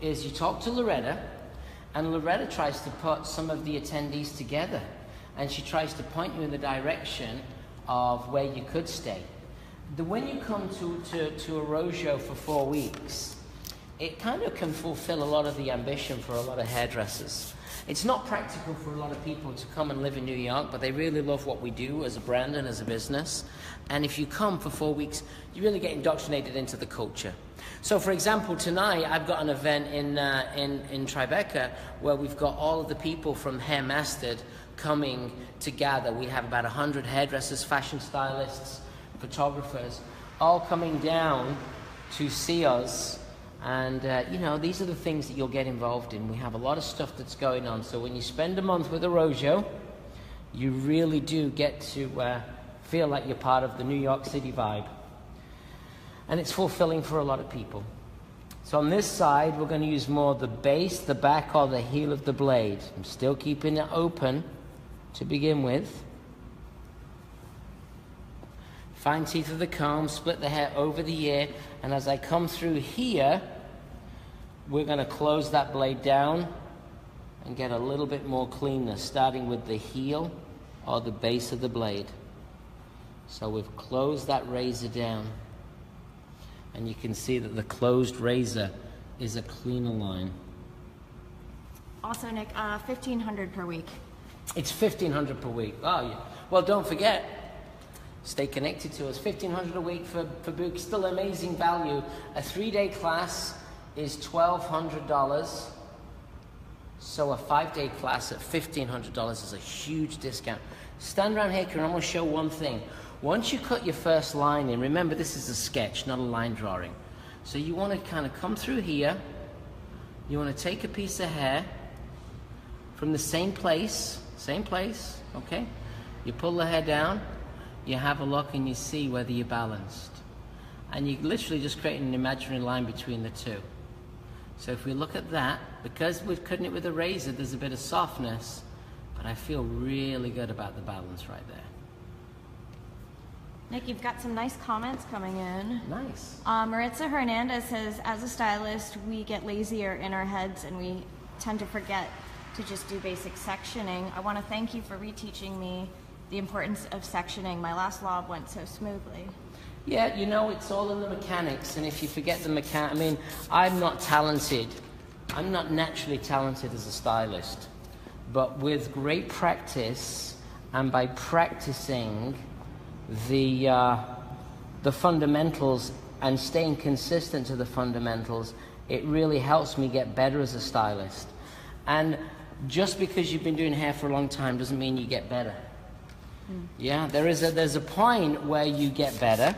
is you talk to Loretta, and Loretta tries to put some of the attendees together, and she tries to point you in the direction of where you could stay. When you come to Arrojo for 4 weeks, it kind of can fulfill a lot of the ambition for a lot of hairdressers. It's not practical for a lot of people to come and live in New York, but they really love what we do as a brand and as a business. And if you come for 4 weeks, you really get indoctrinated into the culture. So for example, tonight I've got an event in Tribeca where we've got all of the people from Hair Mastered coming to gather. We have about 100 hairdressers, fashion stylists, photographers, all coming down to see us. And, you know, these are the things that you'll get involved in. We have a lot of stuff that's going on. So when you spend a month with Arrojo, you really do get to feel like you're part of the New York City vibe. And it's fulfilling for a lot of people. So on this side, we're going to use more the base, the back, or the heel of the blade. I'm still keeping it open to begin with. Fine teeth of the comb, split the hair over the ear, and as I come through here, we're going to close that blade down and get a little bit more cleanness, starting with the heel or the base of the blade. So we've closed that razor down, and you can see that the closed razor is a cleaner line.
Also, Nick, $1,500 per week.
It's $1,500 per week. Oh, yeah. Well, don't forget, stay connected to us. $1,500 a week for book, still amazing value. A 3-day class is $1,200. So a 5-day class at $1,500 is a huge discount. Stand around here, and I'm going to show one thing. Once you cut your first line in, remember this is a sketch, not a line drawing. So you want to kind of come through here. You want to take a piece of hair from the same place, okay? You pull the hair down. You have a look and you see whether you're balanced. And you literally just create an imaginary line between the two. So if we look at that, because we're cutting it with a razor, there's a bit of softness, but I feel really good about the balance right there.
Nick, you've got some nice comments coming in.
Nice.
Maritza Hernandez says, as a stylist, we get lazier in our heads and we tend to forget to just do basic sectioning. I want to thank you for reteaching me the importance of sectioning. My last lob went so smoothly.
Yeah, you know, it's all in the mechanics, and if you forget the I mean, I'm not talented. I'm not naturally talented as a stylist, but with great practice, and by practicing the fundamentals and staying consistent to the fundamentals, it really helps me get better as a stylist. And just because you've been doing hair for a long time doesn't mean you get better. Yeah, there's a point where you get better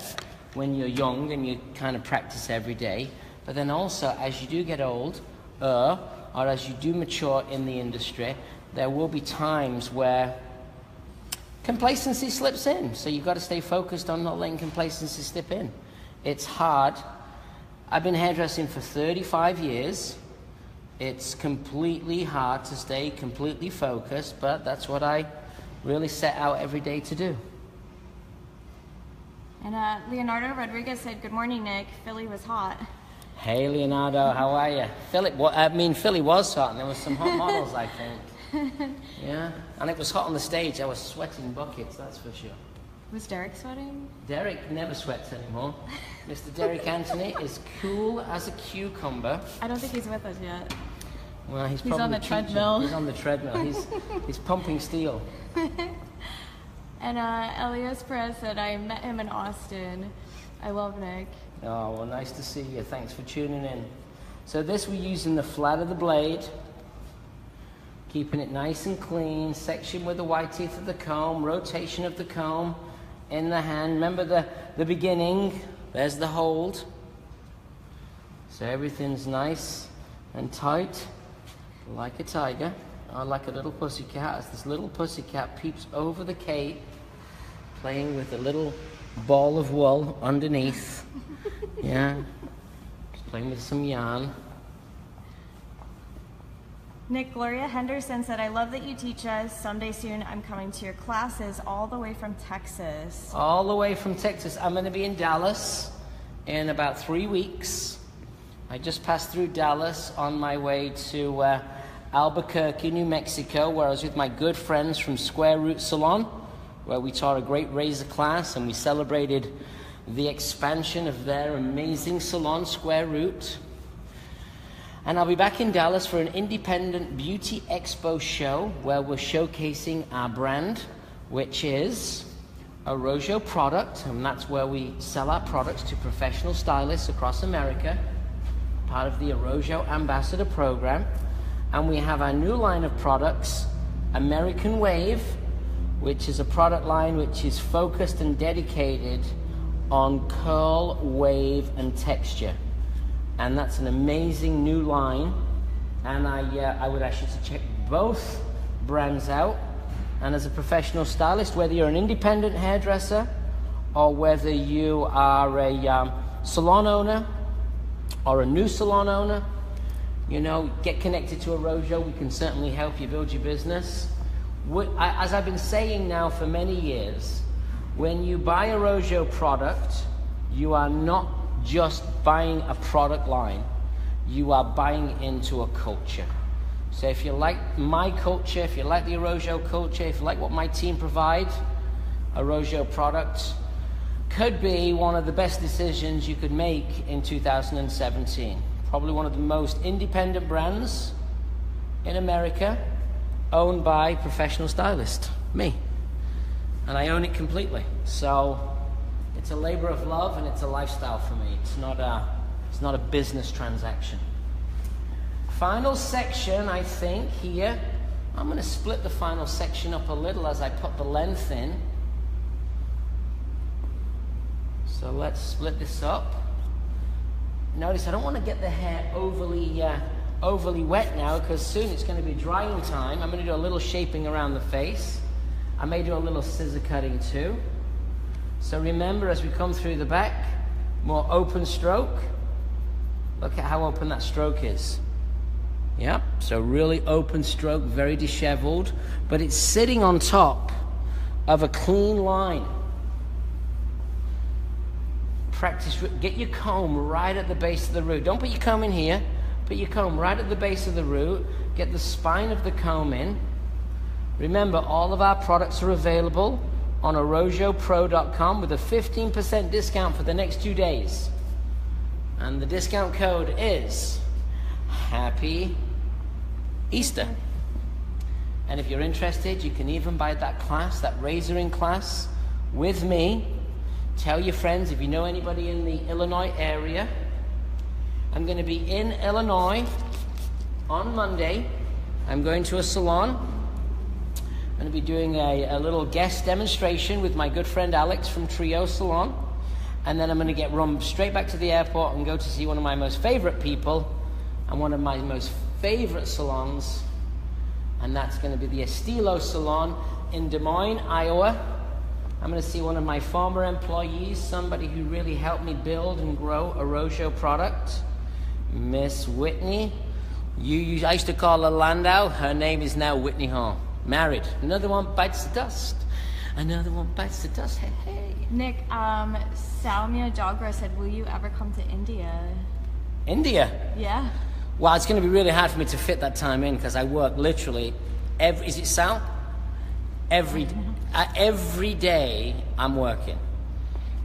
when you're young and you kind of practice every day. But then also, as you do get old, or as you do mature in the industry, there will be times where complacency slips in. So you've got to stay focused on not letting complacency slip in. It's hard. I've been hairdressing for 35 years. It's completely hard to stay completely focused, but that's what I really set out every day to do.
And Leonardo Rodriguez said, good morning, Nick. Philly was hot.
Hey, Leonardo, how are you? Philly was hot, and there were some hot models, I think. Yeah, and it was hot on the stage. I was sweating buckets, that's for sure.
Was Derek sweating?
Derek never sweats anymore. Mr. Derek Anthony is cool as a cucumber.
I don't think he's with us yet.
Well, he's
on the treadmill.
He's on the treadmill. He's pumping steel.
And Elias Perez said, I met him in Austin. I love Nick.
Oh, well, nice to see you. Thanks for tuning in. So this we're using the flat of the blade. Keeping it nice and clean, section with the white teeth of the comb, rotation of the comb in the hand. Remember the beginning, there's the hold. So everything's nice and tight, like a tiger, or like a little pussycat, as this little pussycat peeps over the cape, playing with a little ball of wool underneath. Yeah, just playing with some yarn.
Nick, Gloria Henderson said, I love that you teach us. Someday soon I'm coming to your classes all the way from Texas.
All the way from Texas. I'm going to be in Dallas in about 3 weeks. I just passed through Dallas on my way to Albuquerque, New Mexico, where I was with my good friends from Square Root Salon, where we taught a great razor class and we celebrated the expansion of their amazing salon, Square Root. And I'll be back in Dallas for an independent beauty expo show where we're showcasing our brand, which is Arrojo product, and that's where we sell our products to professional stylists across America, part of the Arrojo Ambassador Program. And we have our new line of products, American Wave, which is a product line which is focused and dedicated on curl, wave, and texture. And that's an amazing new line, and I would ask you to check both brands out. And as a professional stylist, whether you're an independent hairdresser or whether you are a salon owner or a new salon owner, you know, get connected to Arrojo. We can certainly help you build your business. As I've been saying now for many years, when you buy Arrojo product, you are not just buying a product line, you are buying into a culture. So if you like my culture, if you like the Arrojo culture, if you like what my team provide, Arrojo products could be one of the best decisions you could make in 2017. Probably one of the most independent brands in America, owned by professional stylist, me. And I own it completely. So it's a labor of love and it's a lifestyle for me. It's not a business transaction. Final section, I think, here. I'm going to split the final section up a little as I put the length in. So let's split this up. Notice I don't want to get the hair overly wet now, because soon it's going to be drying time. I'm going to do a little shaping around the face. I may do a little scissor cutting too. So remember, as we come through the back, more open stroke. Look at how open that stroke is. Yep, so really open stroke, very disheveled, but it's sitting on top of a clean line. Practice, get your comb right at the base of the root. Don't put your comb in here, put your comb right at the base of the root. Get the spine of the comb in. Remember, all of our products are available on arrojopro.com with a 15% discount for the next 2 days. And the discount code is Happy Easter. And if you're interested, you can even buy that class, that razoring class, with me. Tell your friends if you know anybody in the Illinois area. I'm going to be in Illinois on Monday. I'm going to a salon. I'm going to be doing a little guest demonstration with my good friend Alex from Trio Salon. And then I'm going to run straight back to the airport and go to see one of my most favorite people and one of my most favorite salons. And that's going to be the Estilo Salon in Des Moines, Iowa. I'm going to see one of my former employees, somebody who really helped me build and grow Arrojo product, Miss Whitney. I used to call her Landau. Her name is now Whitney Hall. Married. Another one bites the dust. Another one bites the dust. Hey, hey.
Nick, Salmia Jogra said, will you ever come to India?
India?
Yeah.
Well, it's going to be really hard for me to fit that time in because I work literally is it Sal? Every day I'm working.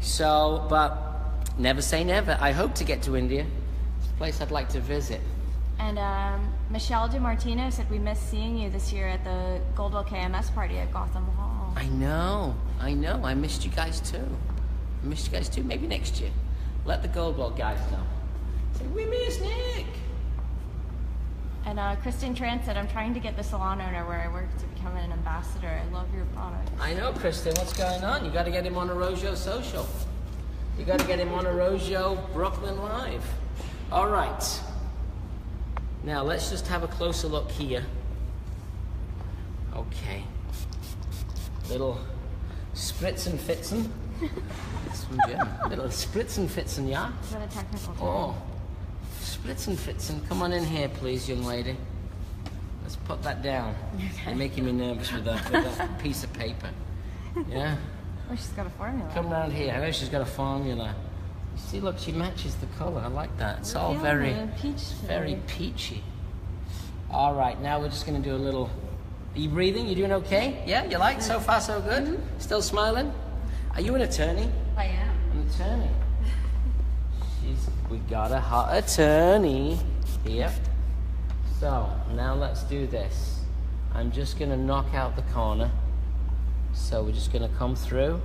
So, but never say never. I hope to get to India. It's a place I'd like to visit.
And Michelle DeMartino said, we missed seeing you this year at the Goldwell KMS party at Gotham Hall.
I know. I missed you guys too. Maybe next year. Let the Goldwell guys know. Say, we miss Nick.
And Kristen Trant said, I'm trying to get the salon owner where I work to become an ambassador. I love your product.
I know, Kristen. What's going on? You got to get him on Arrojo Social. You got to get him on Arrojo Brooklyn Live. All right. Now, let's just have a closer look here. Okay. Little spritz and fitzen. That's from Jim. Little spritz and fitzen, yeah?
Is that a technical term?
Oh. Spritz and fitzen. Come on in here, please, young lady. Let's put that down. You're making me nervous with that piece of paper. Yeah?
Oh, she's got a formula.
Come round here. I know she's got a formula. You see, look, she matches the color. I like that. It's all very peachy. All right, now we're just going to do a little... Are you breathing? You doing okay? Yeah? You like? So far, so good? Mm-hmm. Still smiling? Are you an attorney?
I am.
An attorney. We got a hot attorney here. So, now let's do this. I'm just going to knock out the corner. So we're just going to come through.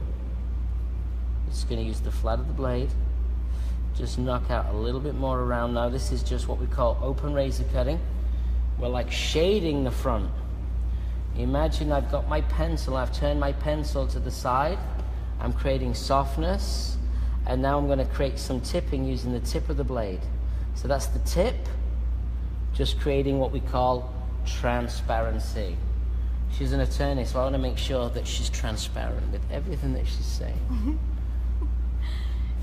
Just going to use the flat of the blade. Just knock out a little bit more around. Now this is just what we call open razor cutting. We're like shading the front. Imagine I've got my pencil. I've turned my pencil to the side. I'm creating softness. And now I'm going to create some tipping using the tip of the blade. So that's the tip, just creating what we call transparency. She's an attorney, so I want to make sure that she's transparent with everything that she's saying.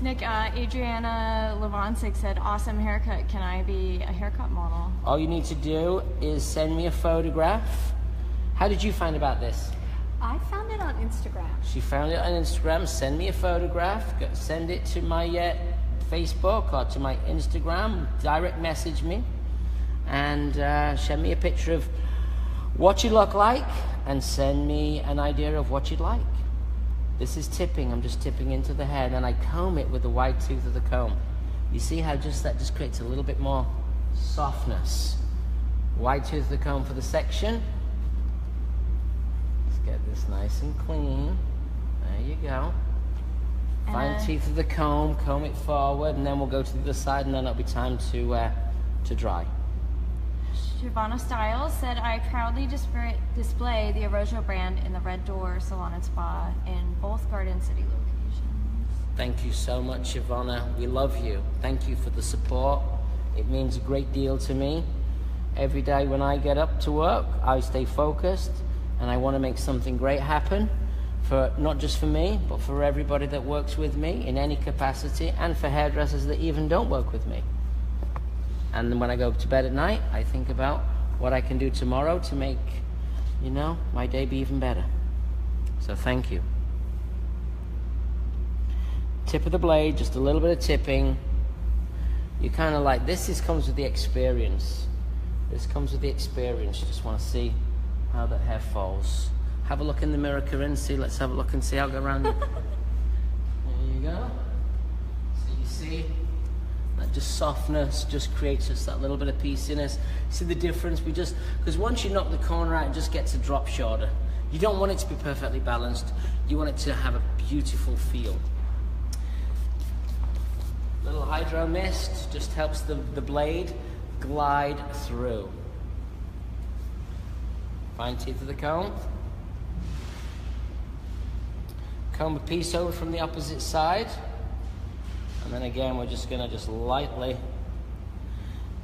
Nick, Adriana Lavancic said, awesome haircut. Can I be a haircut model?
All you need to do is send me a photograph. How did you find about this?
I found it on Instagram.
She found it on Instagram. Send me a photograph. Send it to my Facebook or to my Instagram. Direct message me. And send me a picture of what you look like. And send me an idea of what you'd like. This is tipping. I'm just tipping into the hair. Then I comb it with the wide tooth of the comb. You see how that just creates a little bit more softness. Wide tooth of the comb for the section. Get this nice and clean. There you go. Fine teeth of the comb it forward, and then we'll go to the other side, and then it'll be time to dry.
Shavana Styles said, I proudly display the Arrojo brand in the Red Door Salon and Spa in both Garden City locations.
Thank you so much, Shavana. We love you. Thank you for the support. It means a great deal to me. Every day when I get up to work, I stay focused. And I want to make something great happen, for not just for me, but for everybody that works with me in any capacity, and for hairdressers that even don't work with me. And then when I go to bed at night, I think about what I can do tomorrow to make, my day be even better. So thank you. Tip of the blade, just a little bit of tipping. You kind of like, comes with the experience. This comes with the experience. You just want to see how that hair falls. Have a look in the mirror, Corinne. Let's have a look and see. I'll go around. There you go. So you see, that just softness just creates just that little bit of pieciness. See the difference? Because once you knock the corner out, it just gets a drop shorter. You don't want it to be perfectly balanced. You want it to have a beautiful feel. Little hydro mist just helps the blade glide through. Fine teeth of the comb. Comb a piece over from the opposite side. And then again, we're just gonna lightly,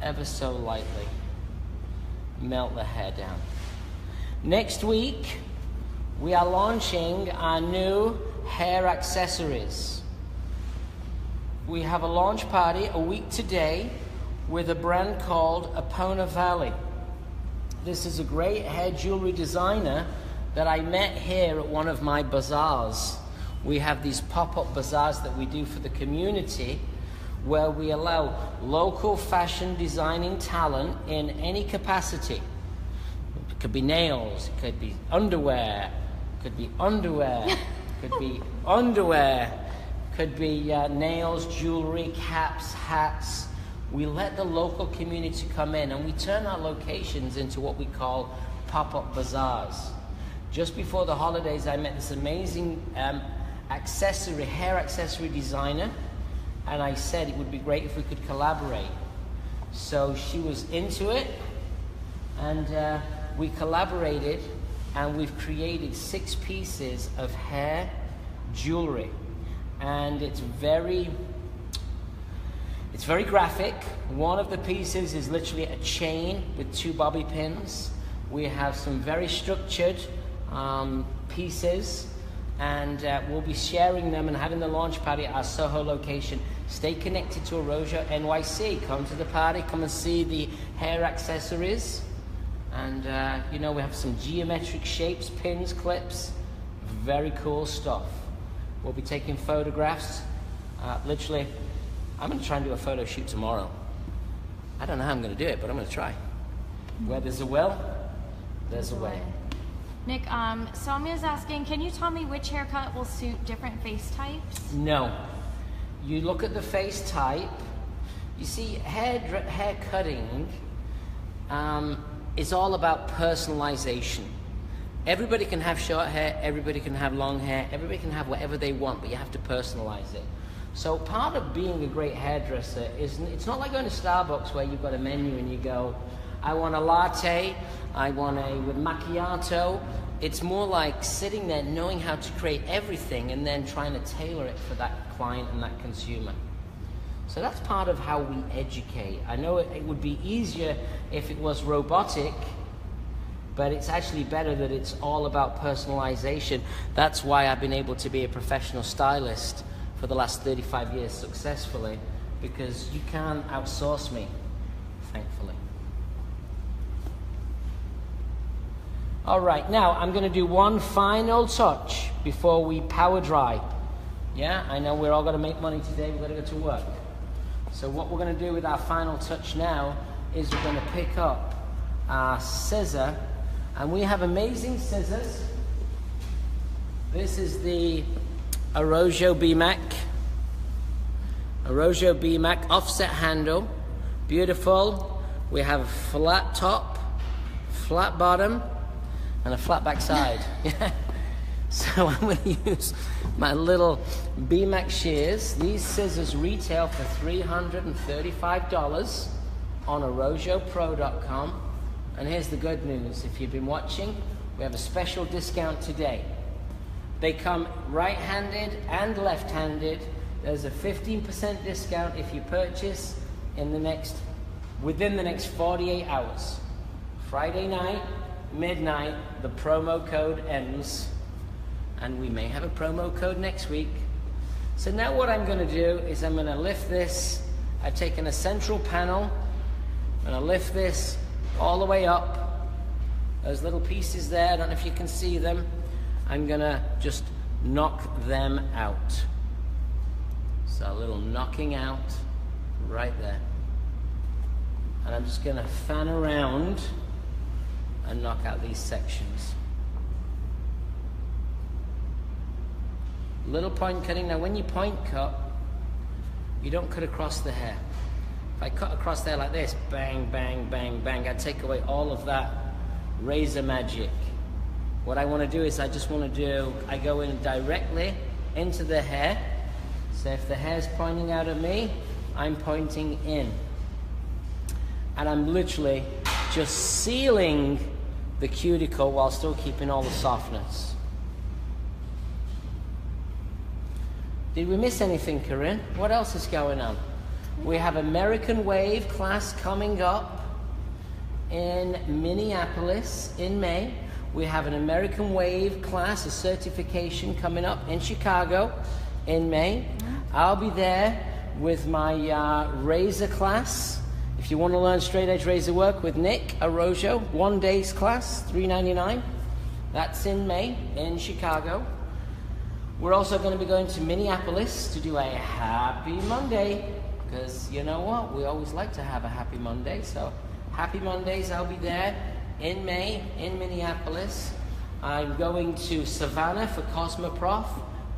ever so lightly, melt the hair down. Next week, we are launching our new hair accessories. We have a launch party a week today with a brand called Epona Valley. This is a great hair jewelry designer that I met here at one of my bazaars. We have these pop-up bazaars that we do for the community where we allow local fashion designing talent in any capacity. It could be nails, it could be underwear, could be nails, jewelry, caps, hats. We let the local community come in, and we turn our locations into what we call pop-up bazaars. Just before the holidays, I met this amazing hair accessory designer, and I said it would be great if we could collaborate. So she was into it, And we collaborated, and we've created 6 pieces of hair jewelry. And it's very graphic. One of the pieces is literally a chain with 2 bobby pins. We have some very structured pieces, and we'll be sharing them and having the launch party at our Soho location. Stay connected to Arrojo NYC. Come to the party, come and see the hair accessories. And you know, we have some geometric shapes, pins, clips, very cool stuff. We'll be taking photographs. Literally, I'm going to try and do a photo shoot tomorrow. I don't know how I'm going to do it, but I'm going to try. Where there's a will, there's a way.
Nick, Samia's asking, can you tell me which haircut will suit different face types?
No. You look at the face type. You see, hair cutting is all about personalization. Everybody can have short hair, everybody can have long hair, everybody can have whatever they want, but you have to personalize it. So part of being a great hairdresser is, it's not like going to Starbucks where you've got a menu and you go, I want a latte, I want a with macchiato. It's more like sitting there knowing how to create everything and then trying to tailor it for that client and that consumer. So that's part of how we educate. I know it would be easier if it was robotic, but it's actually better that it's all about personalization. That's why I've been able to be a professional stylist for the last 35 years successfully, because you can't outsource me, thankfully. All right, now I'm going to do one final touch before we power dry. Yeah, I know we're all going to make money today. We've got to go to work. So what we're going to do with our final touch now is we're going to pick up our scissor, and we have amazing scissors. This is the Arrojo BMAC. Arrojo BMAC offset handle. Beautiful. We have a flat top, flat bottom, and a flat back side. So I'm going to use my little BMAC shears. These scissors retail for $335 on ArrojoPro.com. And here's the good news. If you've been watching, we have a special discount today. They come right-handed and left-handed. There's a 15% discount if you purchase within the next 48 hours. Friday night, midnight, the promo code ends. And we may have a promo code next week. So now what I'm going to do is I'm going to lift this. I've taken a central panel. I'm going to lift this all the way up. Those little pieces there, I don't know if you can see them. I'm going to just knock them out. So a little knocking out right there. And I'm just going to fan around and knock out these sections. Little point cutting. Now when you point cut, you don't cut across the hair. If I cut across there like this, bang, bang, bang, bang, I take away all of that razor magic. What I want to do is I go in directly into the hair. So if the hair's pointing out at me, I'm pointing in. And I'm literally just sealing the cuticle while still keeping all the softness. Did we miss anything, Corinne? What else is going on? We have American Wave class coming up in Minneapolis in May. We have an American Wave class, a certification coming up in Chicago in May. I'll be there with my razor class. If you want to learn straight edge razor work with Nick Arrojo, 1 day's class, $3.99. That's in May in Chicago. We're also going to be going to Minneapolis to do a Happy Monday, because you know what? We always like to have a Happy Monday. So Happy Mondays, I'll be there in May in Minneapolis. I'm going to Savannah for Cosmoprof,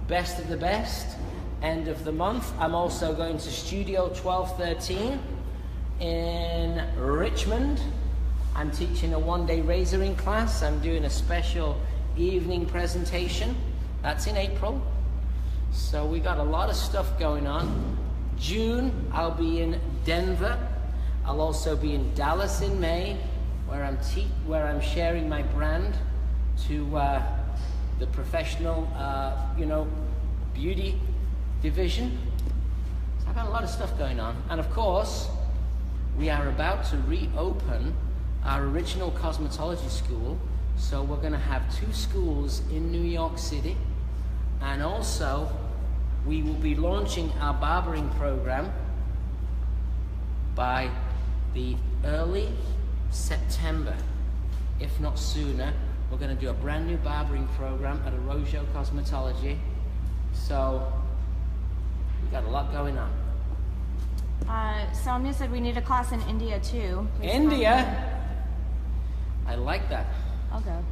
Best of the Best, end of the month. I'm also going to Studio 1213 in Richmond. I'm teaching a 1-day razoring class. I'm doing a special evening presentation. That's in April. So we got a lot of stuff going on. June, I'll be in Denver. I'll also be in Dallas in May. where I'm sharing my brand to the professional, beauty division. So I've got a lot of stuff going on, and of course, we are about to reopen our original cosmetology school. So we're going to have 2 schools in New York City, and also we will be launching our barbering program by the early September, if not sooner. We're going to do a brand new barbering program at Arrojo Cosmetology. So we got a lot going on.
Soumya said we need a class in India too.
India? I like that.
I'll go.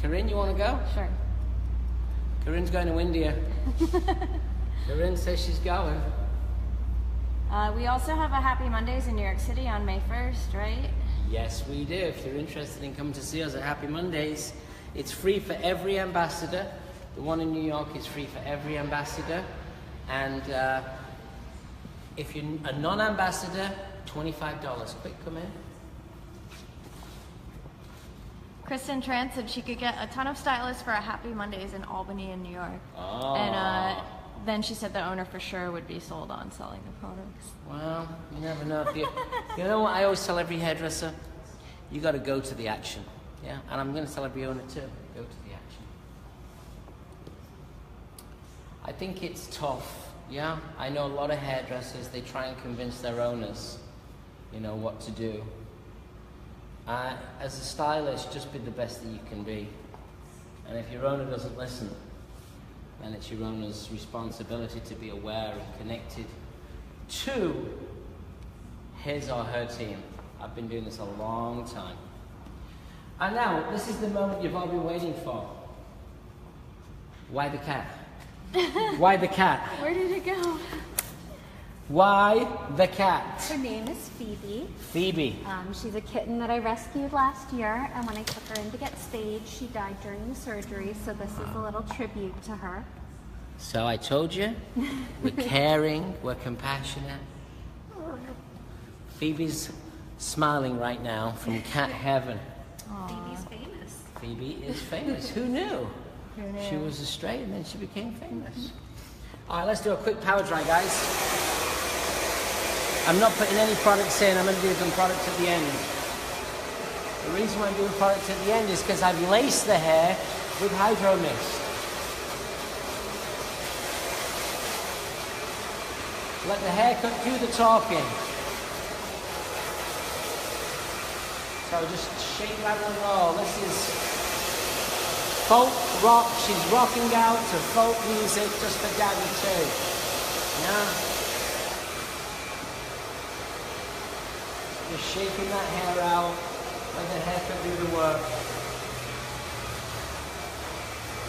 Corinne, you want to go?
Sure.
Corinne's going to India. Corinne says she's going.
We also have a Happy Mondays in New York City on May 1st, right?
Yes, we do. If you're interested in coming to see us at Happy Mondays, it's free for every ambassador. The one in New York is free for every ambassador. And if you're a non-ambassador, $25. Quick, come in.
Kristen Trant said she could get a ton of stylists for a Happy Mondays in Albany and New York.
Oh.
And then she said the owner for sure would be sold on selling the products.
Well, you never know. If you know what I always tell every hairdresser? You got to go to the action. Yeah, and I'm going to tell every owner too. Go to the action. I think it's tough. Yeah, I know a lot of hairdressers. They try and convince their owners, what to do. As a stylist, just be the best that you can be. And if your owner doesn't listen, then it's your owner's responsibility to be aware and connected to his or her team. I've been doing this a long time. And now, this is the moment you've all been waiting for. Why the cat? Why the cat?
Where did it go?
Why the cat?
Her name is Phoebe.
Phoebe.
She's a kitten that I rescued last year, and when I took her in to get staged, she died during the surgery, so this is a little tribute to her.
So I told you, we're caring, we're compassionate. Phoebe's smiling right now from cat heaven.
Phoebe's famous.
Phoebe is famous. Who knew?
Who knew?
She was astray and then she became famous. All right, let's do a quick power dry, guys. I'm not putting any products in. I'm going to do some products at the end. The reason why I'm doing products at the end is because I've laced the hair with hydro mist. Let the haircut do the talking. So just shake, rattle, and roll. This is folk rock. She's rocking out to folk music just for Daddy too. Yeah. Just shaking that hair out. Let the haircut do the work.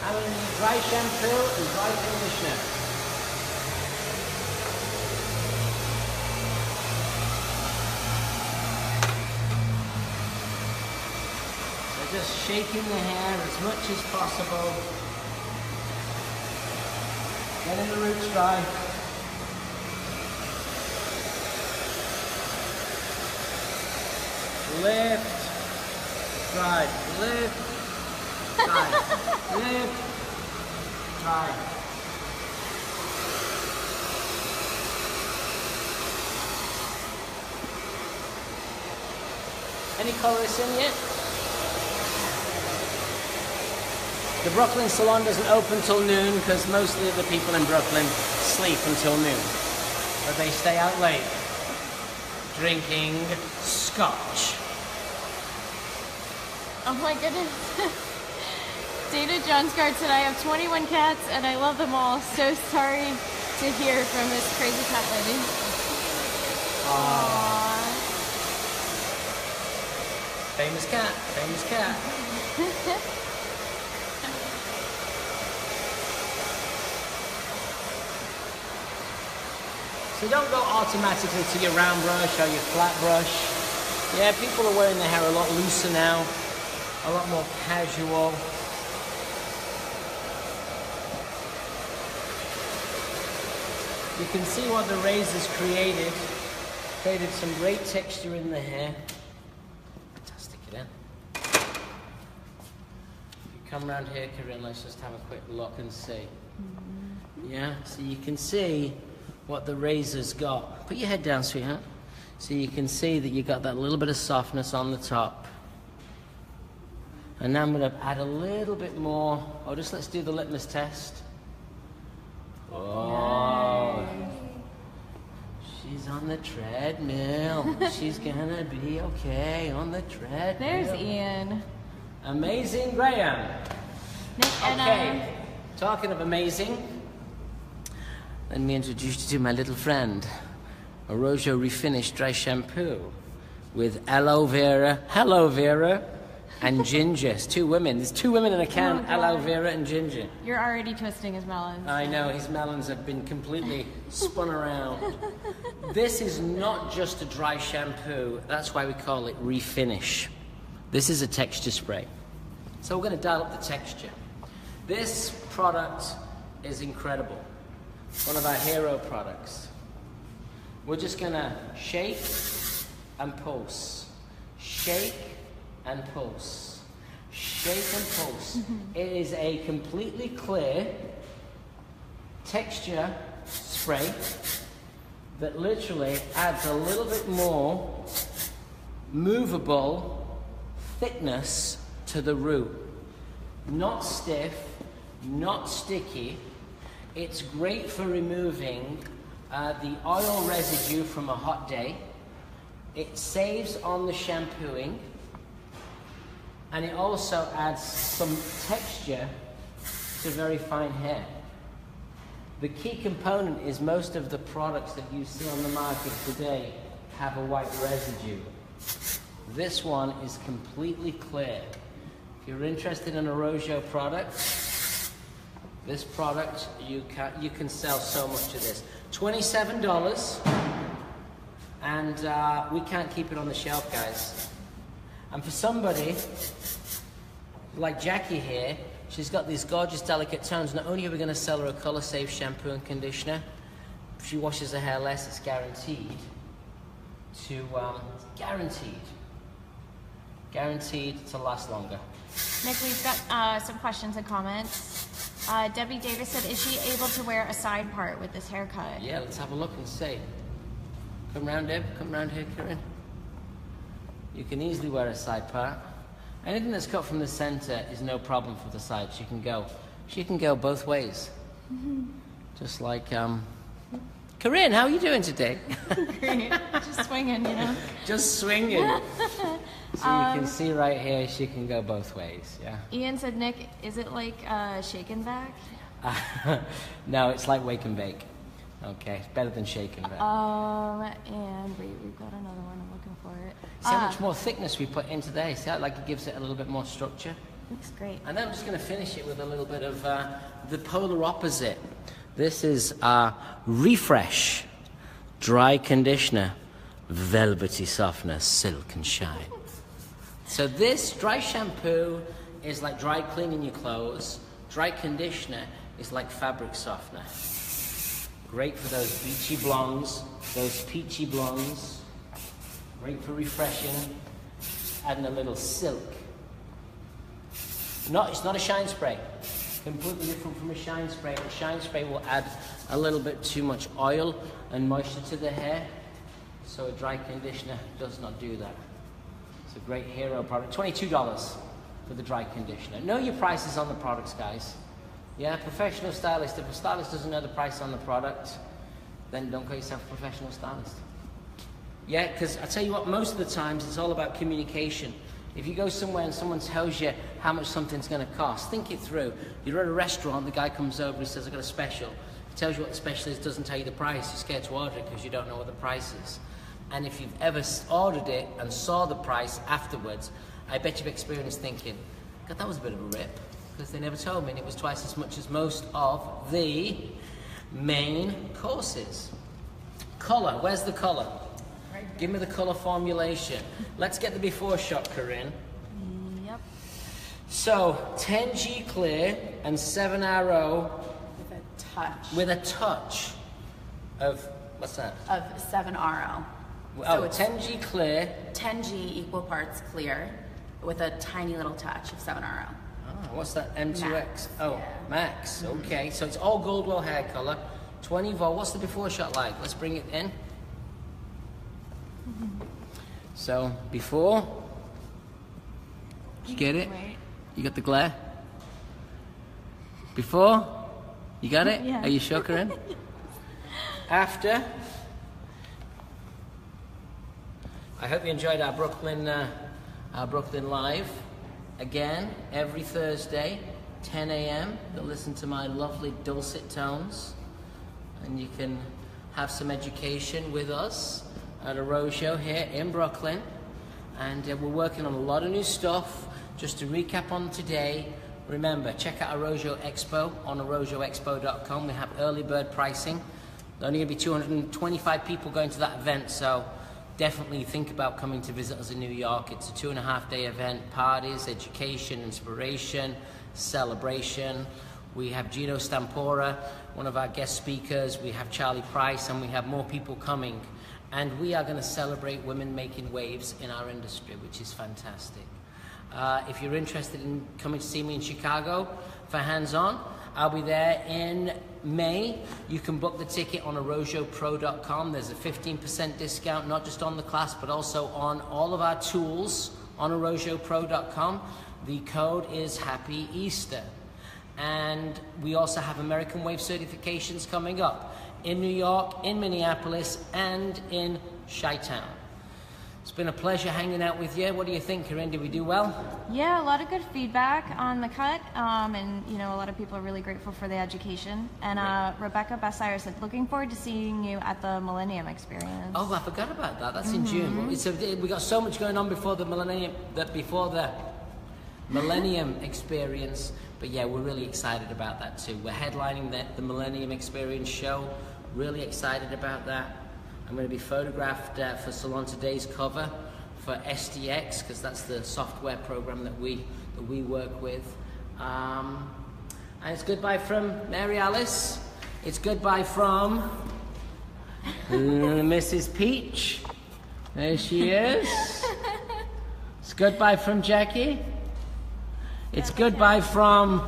I'm going to need dry shampoo and dry conditioner. Just shaking the hair as much as possible. Getting the roots dry. Lift, dry, lift, dry, lift, dry. Any colorists in yet? The Brooklyn salon doesn't open till noon because mostly of the people in Brooklyn sleep until noon. But they stay out late, drinking scotch.
Oh my goodness. Data Johnsgard said, I have 21 cats and I love them all. So sorry to hear from this crazy cat lady. Aww.
Famous cat, famous cat. So don't go automatically to your round brush or your flat brush. Yeah, people are wearing their hair a lot looser now, a lot more casual. You can see what the razors created some great texture in the hair. Fantastic, it in. Come round here, Corinne, let's just have a quick look and see. Yeah, so you can see what the razor's got. Put your head down, sweetheart. So you can see that you got that little bit of softness on the top. And now I'm going to add a little bit more. Oh, just let's do the litmus test. Oh, she's on the treadmill. She's gonna be okay on the treadmill.
There's Ian.
Amazing Graham.
Nick and
Okay, talking of amazing, let me introduce you to my little friend, Arrojo Refinished Dry Shampoo with aloe vera, hello Vera, and ginger. It's two women. There's two women in a can,
Oh, God.
aloe vera and ginger.
You're already twisting his melons.
I know, his melons have been completely spun around. This is not just a dry shampoo. That's why we call it Refinish. This is a texture spray. So we're going to dial up the texture. This product is incredible. One of our hero products. We're just going to shake and pulse. Shake and pulse. Shake and pulse. It is a completely clear texture spray that literally adds a little bit more movable thickness to the root. Not stiff, not sticky. It's great for removing the oil residue from a hot day. It saves on the shampooing, and it also adds some texture to very fine hair. The key component is most of the products that you see on the market today have a white residue. This one is completely clear. If you're interested in a Arrojo product, this product, you can sell so much of this. $27, and we can't keep it on the shelf, guys. And for somebody like Jackie here, she's got these gorgeous, delicate tones. Not only are we going to sell her a color-safe shampoo and conditioner, if she washes her hair less, it's guaranteed to last longer.
Nick, we've got some questions and comments. Debbie Davis said, is she able to wear a side part with this haircut?
Yeah, let's have a look and see. Come round, Deb. Come round here, Karen. You can easily wear a side part. Anything that's cut from the center is no problem for the side. She can go both ways. Just like, Corinne, how are you doing today?
Great. Just swinging, you know?
Just swinging. So you can see right here, she can go both ways, yeah?
Ian said, Nick, is it like shake and back?
No, it's like wake and bake. Okay, it's better than shake and bake.
And wait, we've got another one. I'm looking for it.
See how much more thickness we put in today? See how like it gives it a little bit more structure?
Looks great.
And then I'm just going to finish it with a little bit of the polar opposite. This is Refresh Dry Conditioner, Velvety Softness, Silk and Shine. So this dry shampoo is like dry cleaning your clothes. Dry conditioner is like fabric softener. Great for those beachy blondes, those peachy blondes. Great for refreshing, adding a little silk. No, it's not a shine spray. Completely different from a shine spray. A shine spray will add a little bit too much oil and moisture to the hair. So a dry conditioner does not do that. It's a great hero product. $22 for the dry conditioner. Know your prices on the products, guys. Yeah, professional stylist. If a stylist doesn't know the price on the product, then don't call yourself a professional stylist. Yeah, because I tell you what, most of the times it's all about communication. If you go somewhere and someone tells you how much something's going to cost, think it through. You're at a restaurant, the guy comes over and says, I've got a special. He tells you what the special is, doesn't tell you the price. You're scared to order it because you don't know what the price is. And if you've ever ordered it and saw the price afterwards, I bet you've experienced thinking, God, that was a bit of a rip, because they never told me, and it was twice as much as most of the main courses. Color, where's the color? Give me the color formulation. Let's get the before shot, Corinne.
Yep.
So, 10G clear and 7RO
With a touch
with a touch of, what's that?
of 7RO.
Oh,
it's
10G clear.
10G equal parts clear, with a tiny little touch of 7RO.
Oh, what's that? M2X?
Max,
Oh,
yeah.
Max. Okay, so it's all Goldwell hair color. 20 volt. What's the before shot like? Let's bring it in. So, before. Did you get it?
Wait.
You got the glare? Before? You got it?
Yeah.
Are you sure, Corinne? After? I hope you enjoyed our Brooklyn Live. Again, every Thursday, 10 a.m. You'll listen to my lovely dulcet tones, and you can have some education with us at Arrojo here in Brooklyn. And we're working on a lot of new stuff. Just to recap on today, remember, check out Arrojo Expo on arrojoexpo.com. We have early bird pricing. There's only going to be 225 people going to that event, so definitely think about coming to visit us in New York. It's a 2.5-day event, parties, education, inspiration, celebration. We have Gino Stampora, one of our guest speakers. We have Charlie Price, and we have more people coming. And we are going to celebrate women making waves in our industry, which is fantastic. If you're interested in coming to see me in Chicago for hands-on, I'll be there in May. You can book the ticket on arrojopro.com. There's a 15% discount, not just on the class, but also on all of our tools on arrojopro.com. The code is Happy Easter. And we also have American Wave certifications coming up in New York, in Minneapolis, and in Chi-Town. It's been a pleasure hanging out with you. What do you think, Corinne? Did we do well?
Yeah, a lot of good feedback on the cut, and a lot of people are really grateful for the education. And Rebecca Bessire said, looking forward to seeing you at the Millennium Experience.
Oh, I forgot about that. That's in June. Well, we got so much going on before the Millennium Experience. But yeah, we're really excited about that too. We're headlining the Millennium Experience show. Really excited about that. I'm going to be photographed for Salon Today's cover for SDX, because that's the software program that we work with. And it's goodbye from Mary Alice. It's goodbye from Mrs. Peach. There she is. It's goodbye from Jackie. It's goodbye from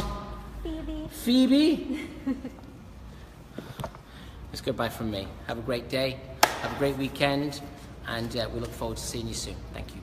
Phoebe. It's goodbye from me. Have a great day. Have a great weekend. And we look forward to seeing you soon. Thank you.